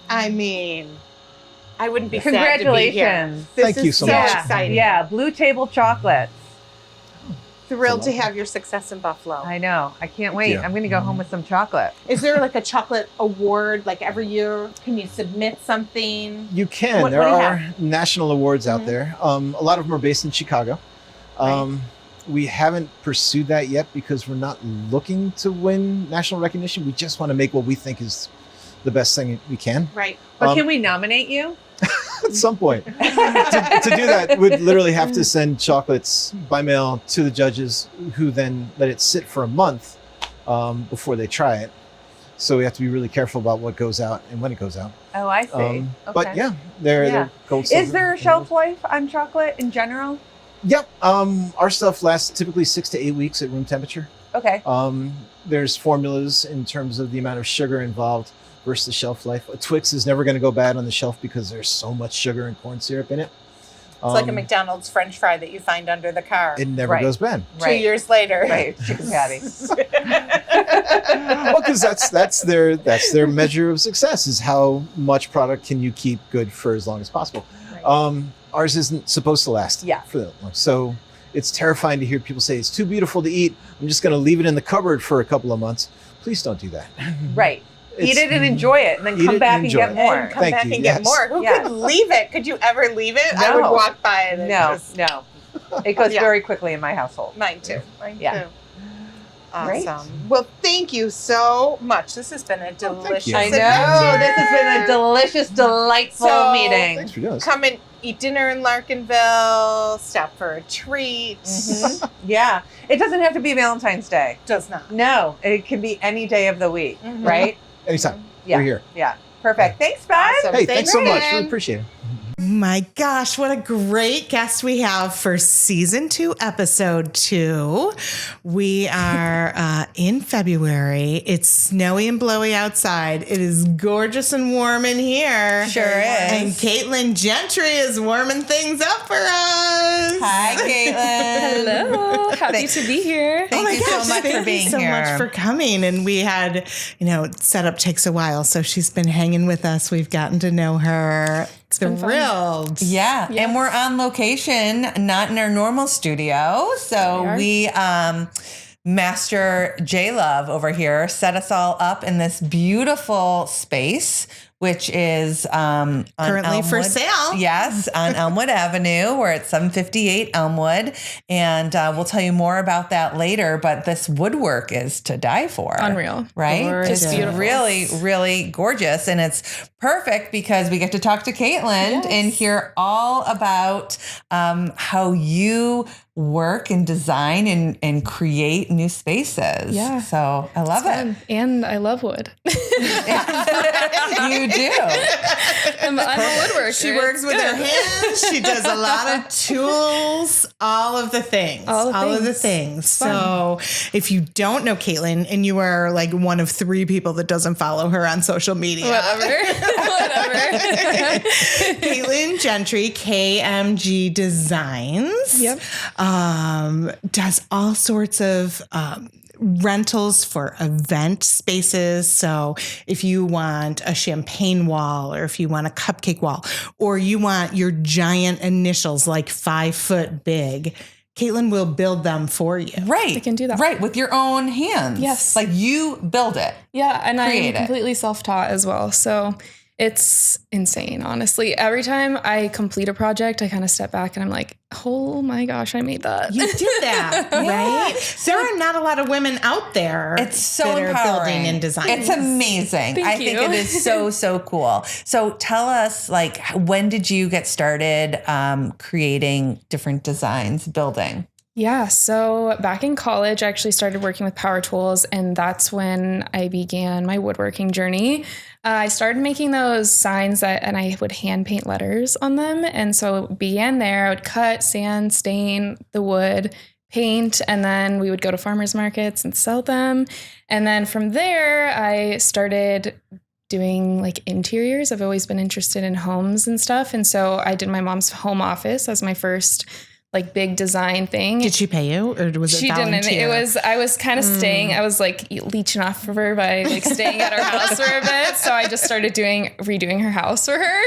I mean, I wouldn't be sad to be here. Congratulations. This Thank is you so so much. exciting. Yeah, Blue Table Chocolates. Thrilled to have your success in Buffalo. I know. I can't wait. you. I'm going to go home with some chocolate. Is there like a chocolate award like every year? Can you submit something? You can. What there do you are national awards out Mhm. there. A lot of them are based in Chicago. Right. We haven't pursued that yet because we're not looking to win national recognition. We just want to make what we think is the best thing we can. Right. But Um, can we nominate you? At some point. to do that, we'd literally have to send chocolates by mail to the judges, who then let it sit for a month before they try it. So we have to be really careful about what goes out and when it goes out. Oh, I see. Okay. But yeah, they're gold. Is silver, there a and shelf gold. life on chocolate in general? Yep. Our stuff lasts typically 6 to 8 weeks at room temperature. Okay. There's formulas in terms of the amount of sugar involved versus the shelf life. A Twix is never going to go bad on the shelf because there's so much sugar and corn syrup in it. It's like a McDonald's French fry that you find under the car. It never Right. goes bad. 2 years later. Right. Chicken patty. Well, because that's their measure of success, is how much product can you keep good for as long as possible. Right. Ours isn't supposed to last Yeah. for that long. So it's terrifying to hear people say it's too beautiful to eat. I'm just going to leave it in the cupboard for a couple of months. Please don't do that. Right. Eat It's- it and enjoy it, and then Eat it come and back and enjoy get it. more. And come Thank back you, and yes. get more. Who Yeah. could leave it? Could you ever leave it? I would No. walk by it. And No, just, no. It goes Yeah. very quickly in my household. Mine too. Mine Yeah. too. Great. Awesome. Well, thank you so much. This has been a delicious you. I know. adventure. This has been a delicious, delightful So- meeting. Thanks for doing this. Come and eat dinner in Larkinville. Stop for a treat. Mhm. Yeah. It doesn't have to be Valentine's Day. Does not. No, it can be any day of the week, Mhm. right? Anytime. Yeah. We're here. Yeah. Perfect. Thanks, bud. Awesome. Hey, thanks so much. Lynn. Really appreciate it. My gosh, what a great guest we have for season 2, episode 2. We are in February. It's snowy and blowy outside. It is gorgeous and warm in here. Sure is. And Kaytlyn Gentry is warming things up for us. Hi, Kaytlyn. Hello. Happy to be here. Thank you so much for being so here. much for coming. And we had, setup takes a while. So she's been hanging with us. We've gotten to know her. Thrilled. Yeah. Yes. And we're on location, not in our normal studio. So we Master J Love over here set us all up in this beautiful space, which is on currently Elmwood. for sale. Yes, on Elmwood Avenue. We're at 758 Elmwood. And we'll tell you more about that later. But this woodwork is to die for. Unreal. Right? Gorgeous. It's beautiful. Really, really gorgeous. And it's perfect because we get to talk to Kaytlyn and hear all about how you work and design and create new spaces. Yeah. So I love it. And I love wood. You do. I'm a woodworker. She works with her hands. She does a lot of tools, all of the things. All of the things. So if you don't know Kaytlyn and you are like one of 3 people that doesn't follow her on social media. Whatever. Kaytlyn Gentry, KMG Designs. Yep. Does all sorts of rentals for event spaces. So if you want a champagne wall, or if you want a cupcake wall, or you want your giant initials like 5 foot big, Kaytlyn will build them for you. Right. I can do that. Right. With your own hands. Yes. Like you build it. Yeah. And Create I'm it. completely self-taught as well. So it's insane, honestly. Every time I complete a project, I kind of step back and I'm like, oh my gosh, I made that. You did that, right? There are not a lot of women out there. It's so that are empowering. building and designing. It's amazing. I think it is so, so cool. So tell us, like, when did you get started creating different designs, building? Yeah. So back in college, I actually started working with power tools, and that's when I began my woodworking journey. I started making those signs and I would hand paint letters on them. And so it began there. I would cut, sand, stain the wood, paint, and then we would go to farmers markets and sell them. And then from there, I started doing like interiors. I've always been interested in homes and stuff. And so I did my mom's home office as my first like big design thing. Did she pay you, or was it She volunteer? didn't. I was kind of staying. I was like leeching off of her by like staying at her house for a bit. So I just started redoing her house for her.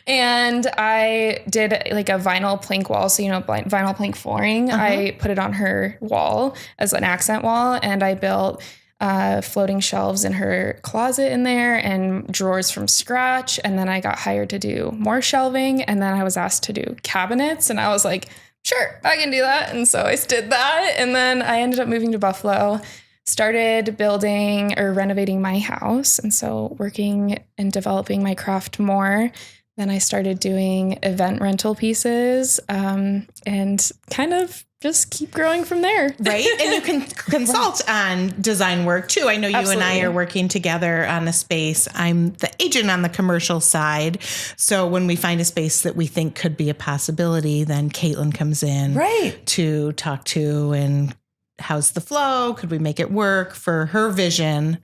And I did like a vinyl plank wall. So, vinyl plank flooring. I put it on her wall as an accent wall. And I built floating shelves in her closet in there and drawers from scratch. And then I got hired to do more shelving. And then I was asked to do cabinets. And I was like, sure, I can do that. And so I did that. And then I ended up moving to Buffalo, started building or renovating my house. And so working and developing my craft more. Then I started doing event rental pieces and kind of just keep growing from there. Right. And you can consult on design work too. I know you and I are working together on a space. I'm the agent on the commercial side. So when we find a space that we think could be a possibility, then Kaytlyn comes in to talk to and how's the flow? Could we make it work for her vision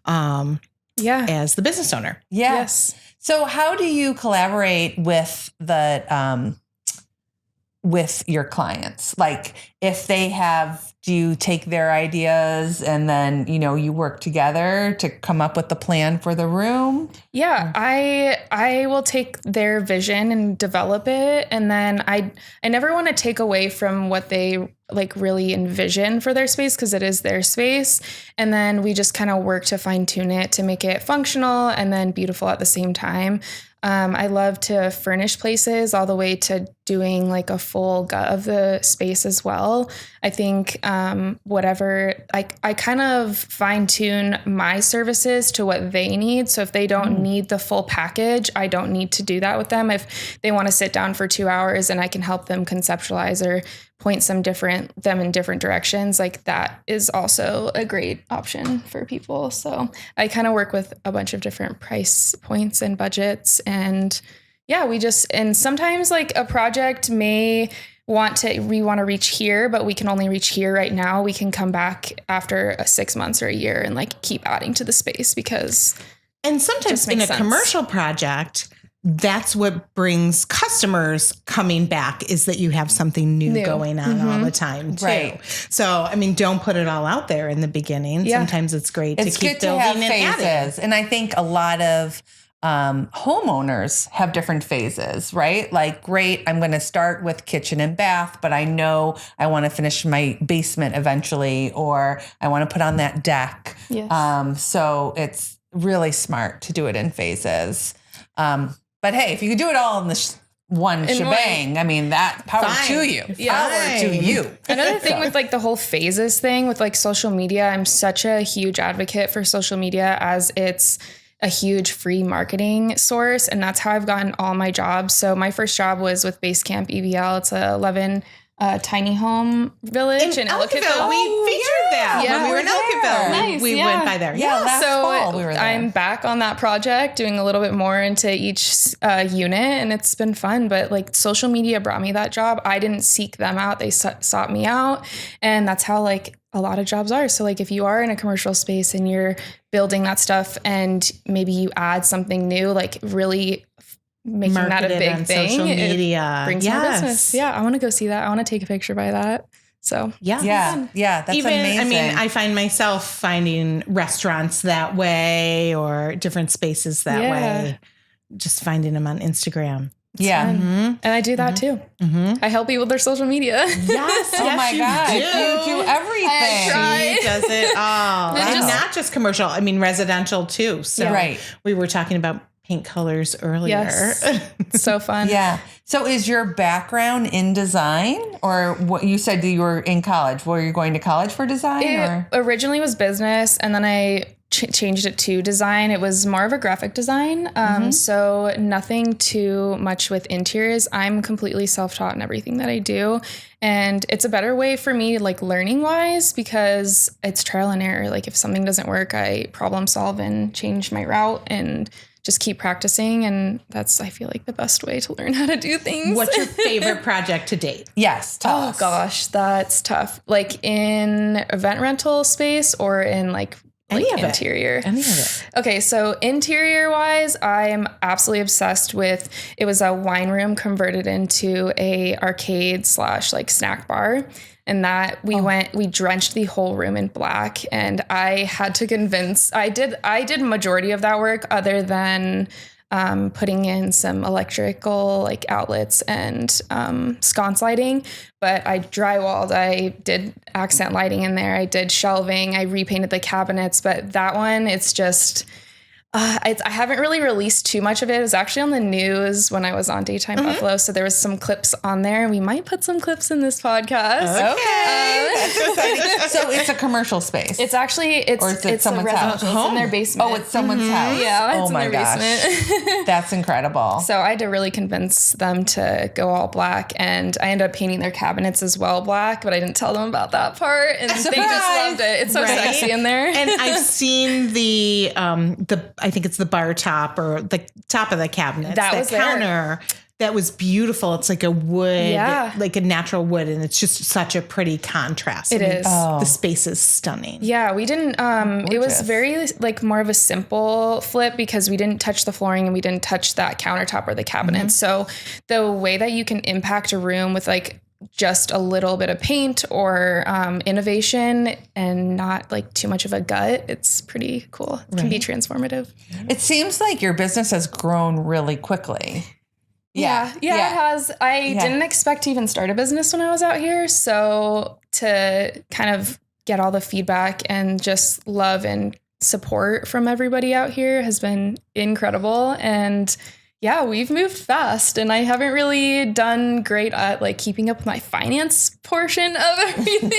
as the business owner? Yeah. Yes. So how do you collaborate with with your clients? Like if they do you take their ideas and then, you work together to come up with the plan for the room? Yeah, I will take their vision and develop it. And then I never want to take away from what they like really envision for their space, because it is their space. And then we just kind of work to fine tune it to make it functional and then beautiful at the same time. I love to furnish places all the way to doing like a full gut of the space as well. I think whatever, I kind of fine tune my services to what they need. So if they don't need the full package, I don't need to do that with them. If they want to sit down for 2 hours and I can help them conceptualize or point them in different directions, like that is also a great option for people. So I kind of work with a bunch of different price points and budgets and yeah, and sometimes like a project we want to reach here, but we can only reach here right now. We can come back after 6 months or a year and like keep adding to the space and sometimes in a commercial project, that's what brings customers coming back is that you have something new. Going on all the time too. Right. So, I mean, don't put it all out there in the beginning. Yeah. Sometimes it's great to keep building and adding. And I think a lot of homeowners have different phases, right? Like, great, I'm going to start with kitchen and bath, but I know I want to finish my basement eventually, or I want to put on that deck. Yes. So it's really smart to do it in phases. But hey, if you could do it all in this one shebang, I mean, that power to you. Power to you. Another thing with like the whole phases thing with like social media, I'm such a huge advocate for social media as it's a huge free marketing source. And that's how I've gotten all my jobs. So my first job was with Basecamp EVL. It's a 11 tiny home village in Ellicottville. We featured that when we were in Ellicottville. Nice, we went by there. Yeah, last fall we were there. I'm back on that project, doing a little bit more into each unit, and it's been fun. But like social media brought me that job. I didn't seek them out; they sought me out, and that's how like a lot of jobs are. So like if you are in a commercial space and you're building that stuff, and maybe you add something new, like really making that a big thing, social media brings more business. Yeah, I want to go see that. I want to take a picture by that. So yeah, that's amazing. I mean, I find myself finding restaurants that way or different spaces that way. Just finding them on Instagram. And I do that too. I help you with their social media. Yes. Oh my God. You do everything. She does it all. And not just commercial. I mean, residential too. So we were talking about paint colors earlier. Yes. It's so fun. Yeah. So is your background in design, or what you said you were in college? Were you going to college for design? It originally was business, and then I changed it to design. It was more of a graphic design. So nothing too much with interiors. I'm completely self-taught in everything that I do. And it's a better way for me, like learning wise, because it's trial and error. Like if something doesn't work, I problem solve and change my route and just keep practicing. And that's, I feel like, the best way to learn how to do things. What's your favorite project to date? Yes. Tell us. Gosh, that's tough. Like in event rental space or in like interior. Any of it. Okay, so interior wise, I am absolutely obsessed with, it was a wine room converted into a arcade / like snack bar. And that we drenched the whole room in black, and I had to convince, I did majority of that work other than putting in some electrical like outlets and sconce lighting, but I drywalled, I did accent lighting in there, I did shelving, I repainted the cabinets, but that one, it's just, I haven't really released too much of it. It was actually on the news when I was on Daytime Buffalo, so there was some clips on there. We might put some clips in this podcast. Okay, that's exciting. So it's a commercial space. It's actually it's someone's house. It's in their basement. Oh, it's someone's house. Yeah, it's in their basement. That's incredible. So I had to really convince them to go all black, and I ended up painting their cabinets as well black, but I didn't tell them about that part, and they just loved it. It's so sexy in there. And I've seen the I think it's the bar top or the top of the cabinet. That was counter. That was beautiful. It's like a wood, like a natural wood, and it's just such a pretty contrast. It is. The space is stunning. Yeah, we didn't. It was very like more of a simple flip because we didn't touch the flooring and we didn't touch that countertop or the cabinets. So the way that you can impact a room with like just a little bit of paint or innovation and not like too much of a gut, it's pretty cool. It can be transformative. It seems like your business has grown really quickly. Yeah, it has. I didn't expect to even start a business when I was out here. So to kind of get all the feedback and just love and support from everybody out here has been incredible. And yeah, we've moved fast, and I haven't really done great at like keeping up with my finance portion of everything.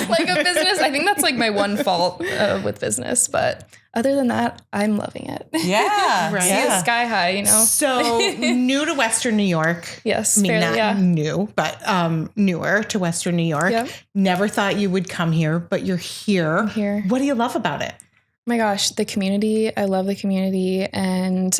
Like a business, I think that's like my one fault with business, but other than that, I'm loving it. Yeah, right. It's sky high, you know. So new to Western New York. Yes, I mean, fairly, not new, but newer to Western New York. Yep. Never thought you would come here, but you're here. I'm here. What do you love about it? My gosh, the community. I love the community. And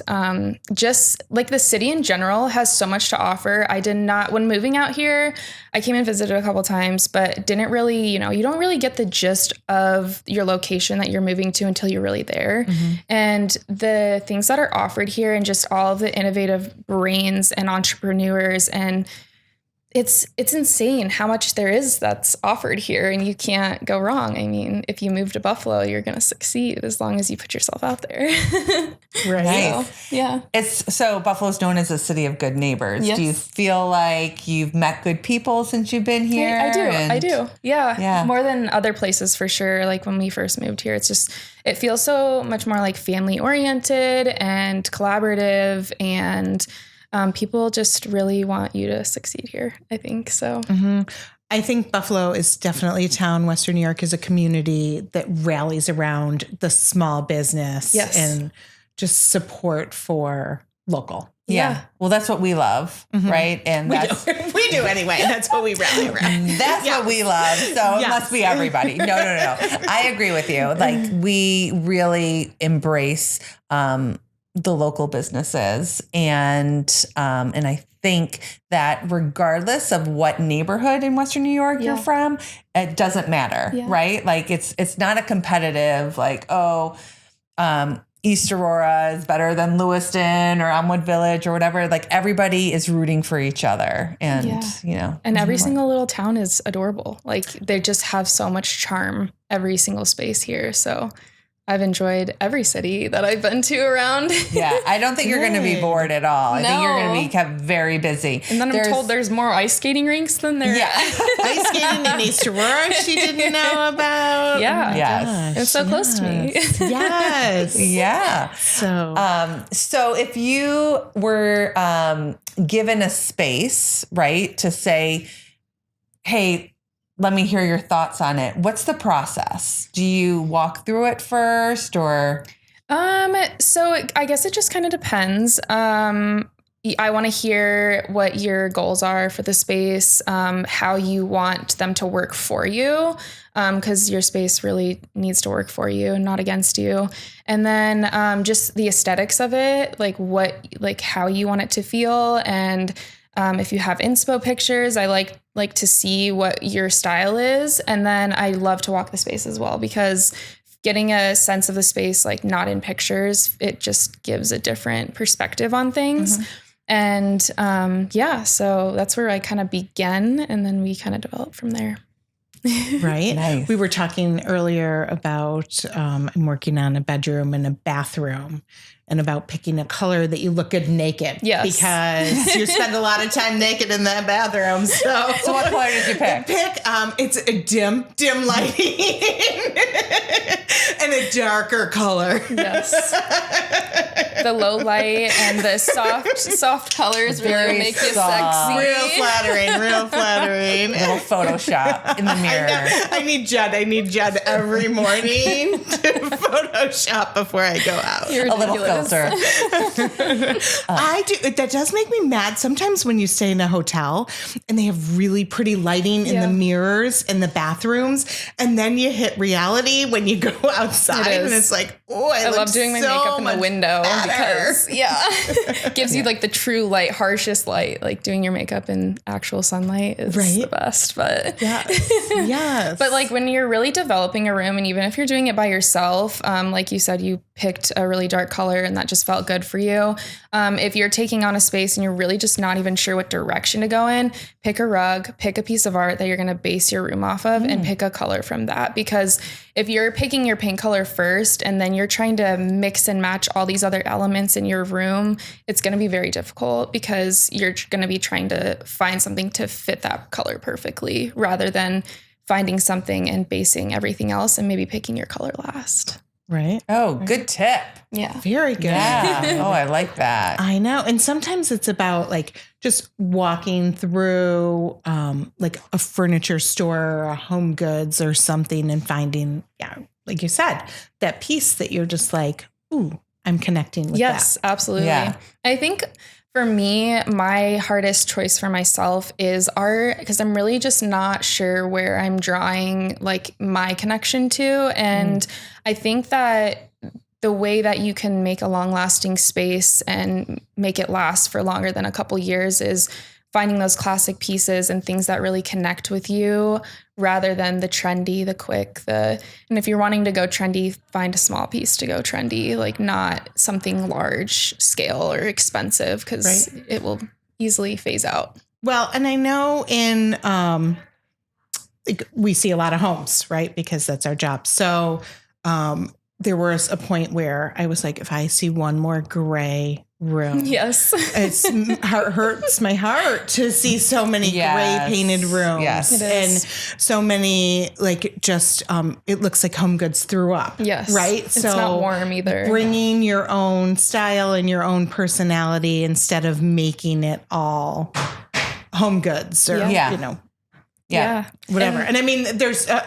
just like the city in general has so much to offer. I did not, when moving out here, I came and visited a couple times, but didn't really, you don't really get the gist of your location that you're moving to until you're really there. Mm-hmm. And the things that are offered here and just all of the innovative brains and entrepreneurs, and it's insane how much there is that's offered here, and you can't go wrong. I mean, if you move to Buffalo, you're going to succeed as long as you put yourself out there. Right. So, yeah. So Buffalo's known as a city of good neighbors. Yes. Do you feel like you've met good people since you've been here? I do. Yeah. More than other places for sure. Like when we first moved here, it feels so much more like family oriented and collaborative, and people just really want you to succeed here, I think. So I think Buffalo is definitely a town. Western New York is a community that rallies around the small business and just support for local. Yeah. Well, that's what we love, right? And we do anyway. That's what we rally around. That's what we love. So it must be everybody. No. I agree with you. Like, we really embrace the local businesses, and I think that regardless of what neighborhood in Western New York you're from, it doesn't matter, right? Like, it's not a competitive, like, East Aurora is better than Lewiston or Elmwood Village or whatever. Like, everybody is rooting for each other, and and every single little town is adorable. Like, they just have so much charm, every single space here. So I've enjoyed every city that I've been to around. Yeah, I don't think you're going to be bored at all. I think you're going to be kept very busy. And then I'm told there's more ice skating rinks than there. Yeah. Ice skating in East Aurora she didn't know about. Yeah. Yes. It's so close to me. Yes. Yeah. So if you were given a space, right, to say, hey, let me hear your thoughts on it. What's the process? Do you walk through it first, or? So I guess it just kind of depends. I want to hear what your goals are for the space, how you want them to work for you, because your space really needs to work for you, not against you. And then just the aesthetics of it, like how you want it to feel, and if you have inspo pictures, I like to see what your style is. And then I love to walk the space as well, because getting a sense of the space, like not in pictures, it just gives a different perspective on things. And so that's where I kind of begin, and then we kind of develop from there. Right. Nice. We were talking earlier about I'm working on a bedroom and a bathroom, and about picking a color that you look good naked. Yes. Because you spend a lot of time naked in that bathroom. So what color did you pick? It's a dim lighting and a darker color. Yes. The low light and the soft colors really make you sexy. Real flattering. A little Photoshop in the mirror. I need Judd every morning to Photoshop before I go out. You're a little filter. I do. That does make me mad sometimes when you stay in a hotel and they have really pretty lighting in the mirrors in the bathrooms, and then you hit reality when you go outside, and it's like, I love doing my makeup in the window because gives you like the true light, harshest light. Like doing your makeup in actual sunlight is the best. But yes. But like when you're really developing a room, and even if you're doing it by yourself, like you said, you picked a really dark color and that just felt good for you. If you're taking on a space and you're really just not even sure what direction to go in, pick a rug, pick a piece of art that you're going to base your room off of, and pick a color from that. Because if you're picking your paint color first and then you're trying to mix and match all these other elements in your room, it's going to be very difficult, because you're going to be trying to find something to fit that color perfectly, rather than finding something and basing everything else and maybe picking your color last. Right. Oh, good tip. Yeah. Very good. Yeah. Oh, I like that. I know. And sometimes it's about like just walking through like a furniture store or a Home Goods or something and finding, like you said, that piece that you're just like, ooh, I'm connecting with that. Yes, absolutely. Yeah. I think For me, my hardest choice for myself is art, because I'm really just not sure where I'm drawing like my connection to. And I think that the way that you can make a long lasting space and make it last for longer than a couple years is finding those classic pieces and things that really connect with you rather than the trendy, the quick, and if you're wanting to go trendy, find a small piece to go trendy, like not something large scale or expensive, because it will easily phase out. Well, and I know in, we see a lot of homes, right? Because that's our job. So, there was a point where I was like, if I see one more gray room, yes, hurts my heart to see so many gray painted rooms. Yes, and so many like just it looks like Home Goods threw up. Yes, right. It's not warm either. Bringing your own style and your own personality instead of making it all Home Goods or you know. Yeah. Whatever. And I mean, there's a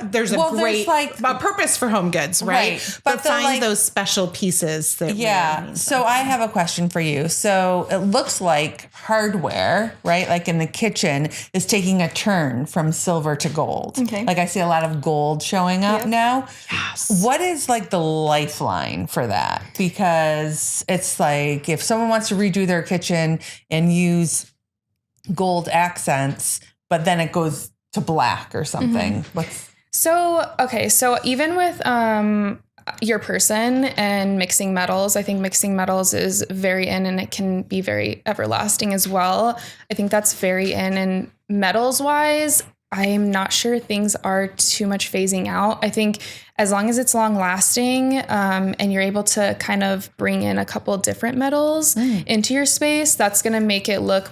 great purpose for Home Goods, right? But find those special pieces that really mean so I have a question for you. So it looks like hardware, right? Like in the kitchen is taking a turn from silver to gold. Okay. Like I see a lot of gold showing up now. Yes. What is like the lifeline for that? Because it's like if someone wants to redo their kitchen and use gold accents, but then it goes to black or something. So even with your person and mixing metals, I think mixing metals is very in, and it can be very everlasting as well. I think that's very in, and metals wise, I am not sure things are too much phasing out. I think as long as it's long lasting, and you're able to kind of bring in a couple different metals into your space, that's going to make it look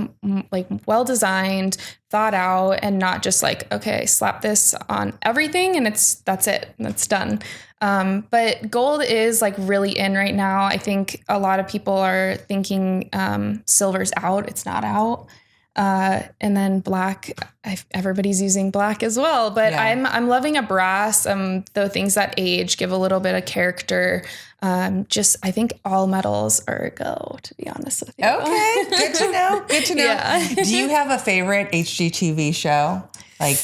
like well designed, thought out, and not just like, okay, slap this on everything and that's it. That's done. But gold is like really in right now. I think a lot of people are thinking silver's out. It's not out. And then black, everybody's using black as well, but I'm loving a brass. The things that age give a little bit of character. I think all metals are a go, to be honest with you. Okay. Good to know. Yeah. Do you have a favorite HGTV show? Like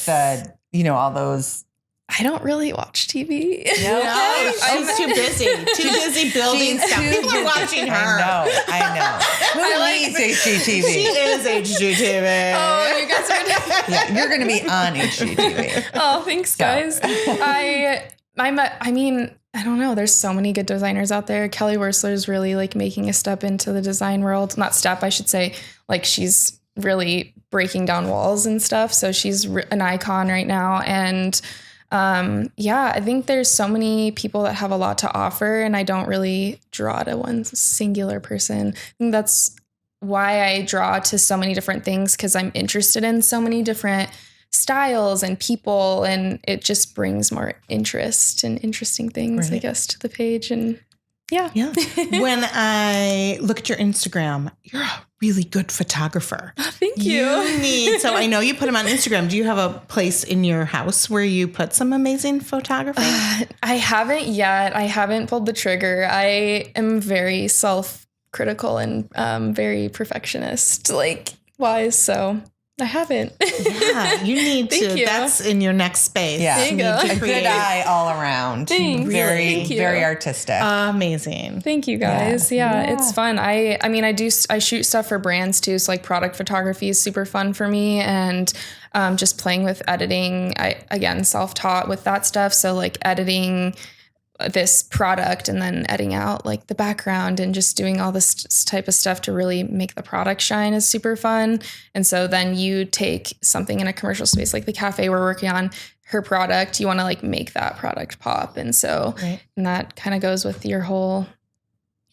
all those. I don't really watch TV. No, she's too busy building stuff. People are watching her. I know. Who needs HGTV? She is HGTV. Oh, you guys are. You're going to be on HGTV. Oh, thanks, guys. I don't know. There's so many good designers out there. Kelly Wersler's really like making a step into the design world. Not step, I should say. Like she's really breaking down walls and stuff. So she's an icon right now. And I think there's so many people that have a lot to offer, and I don't really draw to one singular person. I think that's why I draw to so many different things, because I'm interested in so many different styles and people, and it just brings more interest and interesting things, I guess, to the page. And yeah. When I look at your Instagram, you're a really good photographer. Thank you. So I know you put them on Instagram. Do you have a place in your house where you put some amazing photography? I haven't yet. I haven't pulled the trigger. I am very self-critical and very perfectionist, wise. So I haven't. Yeah, you need to. You. That's in your next space. Yeah, there you go. A good eye all around. Thanks. Very artistic. Amazing. Thank you, guys. Yeah, it's fun. I shoot stuff for brands too. So like product photography is super fun for me, and just playing with editing. I again self-taught with that stuff. So like editing this product and then editing out like the background and just doing all this type of stuff to really make the product shine is super fun. And so then you take something in a commercial space like the cafe we're working on, her product, you want to like make that product pop. And so and that kind of goes with your whole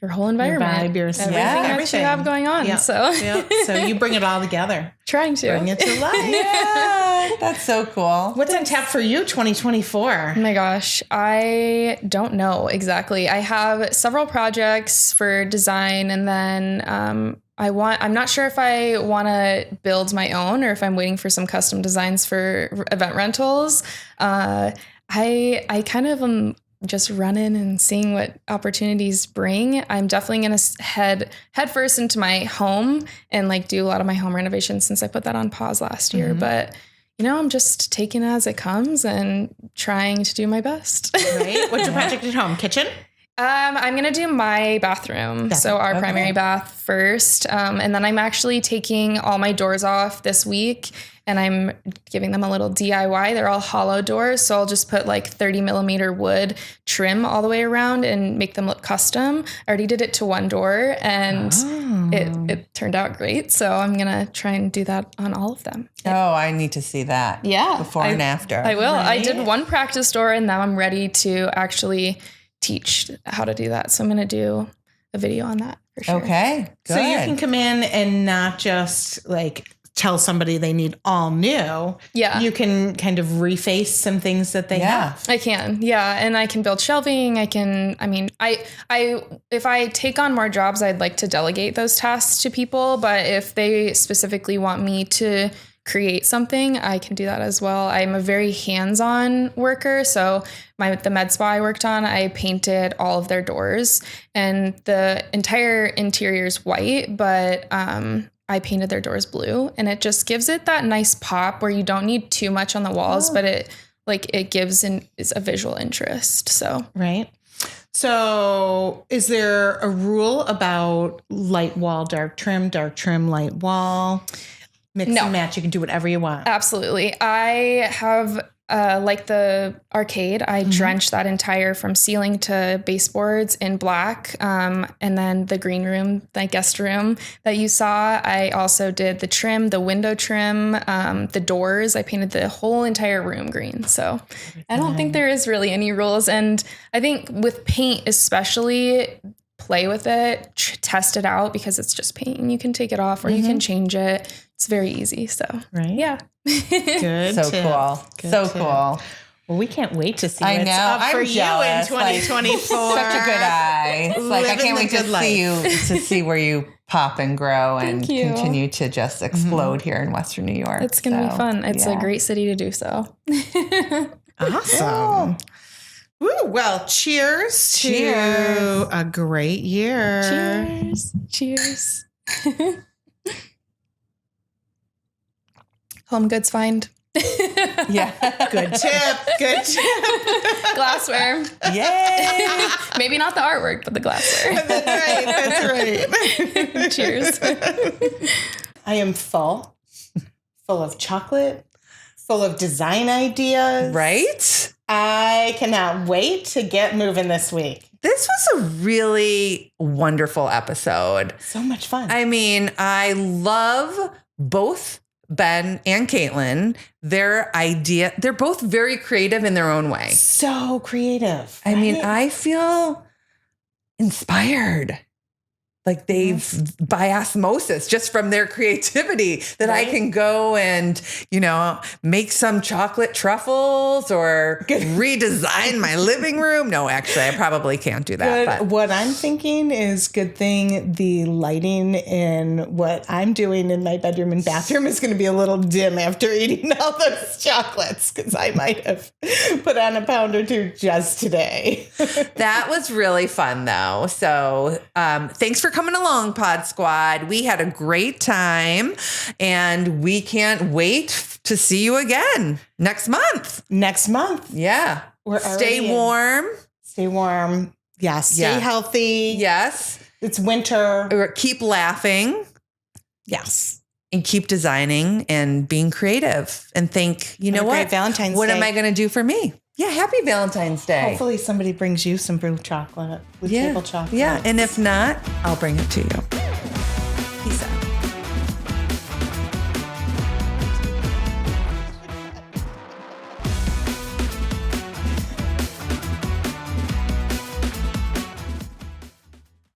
environment, your vibe, everything you have going on. So you bring it all together. Trying to bring it to life. Yeah, that's so cool. What's on tap for you 2024? Oh my gosh, I don't know exactly. I have several projects for design, and then I'm not sure if I want to build my own or if I'm waiting for some custom designs for event rentals. I kind of am just running and seeing what opportunities bring. I'm definitely going to head first into my home and like do a lot of my home renovations since I put that on pause last year. But I'm just taking it as it comes and trying to do my best. Right. What's your project at home? Kitchen? I'm going to do my bathroom. So our primary bath first. And then I'm actually taking all my doors off this week and I'm giving them a little DIY. They're all hollow doors. So I'll just put like 30 millimeter wood trim all the way around and make them look custom. I already did it to one door and it turned out great. So I'm going to try and do that on all of them. Oh, I need to see that. Yeah. Before and after. I will. Right. I did one practice door and now I'm ready to actually teach how to do that. So I'm going to do a video on that for sure. Okay. Good. So you can come in and not just like tell somebody they need all new. Yeah. You can kind of reface some things that they have. I can. Yeah. And I can build shelving. If I take on more jobs, I'd like to delegate those tasks to people. But if they specifically want me to create something, I can do that as well. I'm a very hands-on worker. So the med spa I worked on, I painted all of their doors and the entire interior is white, but I painted their doors blue and it just gives it that nice pop where you don't need too much on the walls, but it gives is a visual interest. So, right. So is there a rule about light wall, dark trim, light wall? Mix and match. You can do whatever you want. Absolutely. I have, like the arcade, I drenched that entire from ceiling to baseboards in black. And then the green room, the guest room that you saw, I also did the trim, the window trim, the doors. I painted the whole entire room green. So I don't think there is really any rules. And I think with paint especially, play with it, test it out because it's just paint and you can take it off or you can change it. It's very easy. So, yeah. Good. So tip. cool. Good so tip. cool. Well, we can't wait to see I what's know. up for I'm you jealous. in 2024. Such a good eye. It's like I Living can't the wait to good life. see you to see where you pop and grow and you. continue to just explode here in Western New York. It's going to be fun. It's a great city to do so. Awesome. Woo, well, cheers to a great year. Cheers. Home goods find. Yeah. Good tip. Good tip. Glassware. Yay. Maybe not the artwork, but the glassware. That's right. Cheers. I am full of chocolate, full of design ideas. Right? I cannot wait to get moving this week. This was a really wonderful episode. So much fun. I mean, I love both Ben and Kaytlyn. They're both very creative in their own way. So creative. I mean, right? I feel inspired. Like they've by osmosis, just from their creativity, that I can go and, make some chocolate truffles or redesign my living room. No, actually, I probably can't do that. But what I'm thinking is good thing the lighting in what I'm doing in my bedroom and bathroom is going to be a little dim after eating all those chocolates because I might have put on a pound or two just today. that was really fun, though. So thanks for coming along, Pod Squad. We had a great time and we can't wait to see you again next month. Yeah. Stay warm. Stay warm. Yeah. Stay healthy. Yes. It's winter. Keep laughing. Yes. And keep designing and being creative and think, what? Valentine's what Day. am I going to do for me? Yeah. Happy Valentine's Day. Hopefully somebody brings you some blue table chocolate. Yeah. And if not, I'll bring it to you.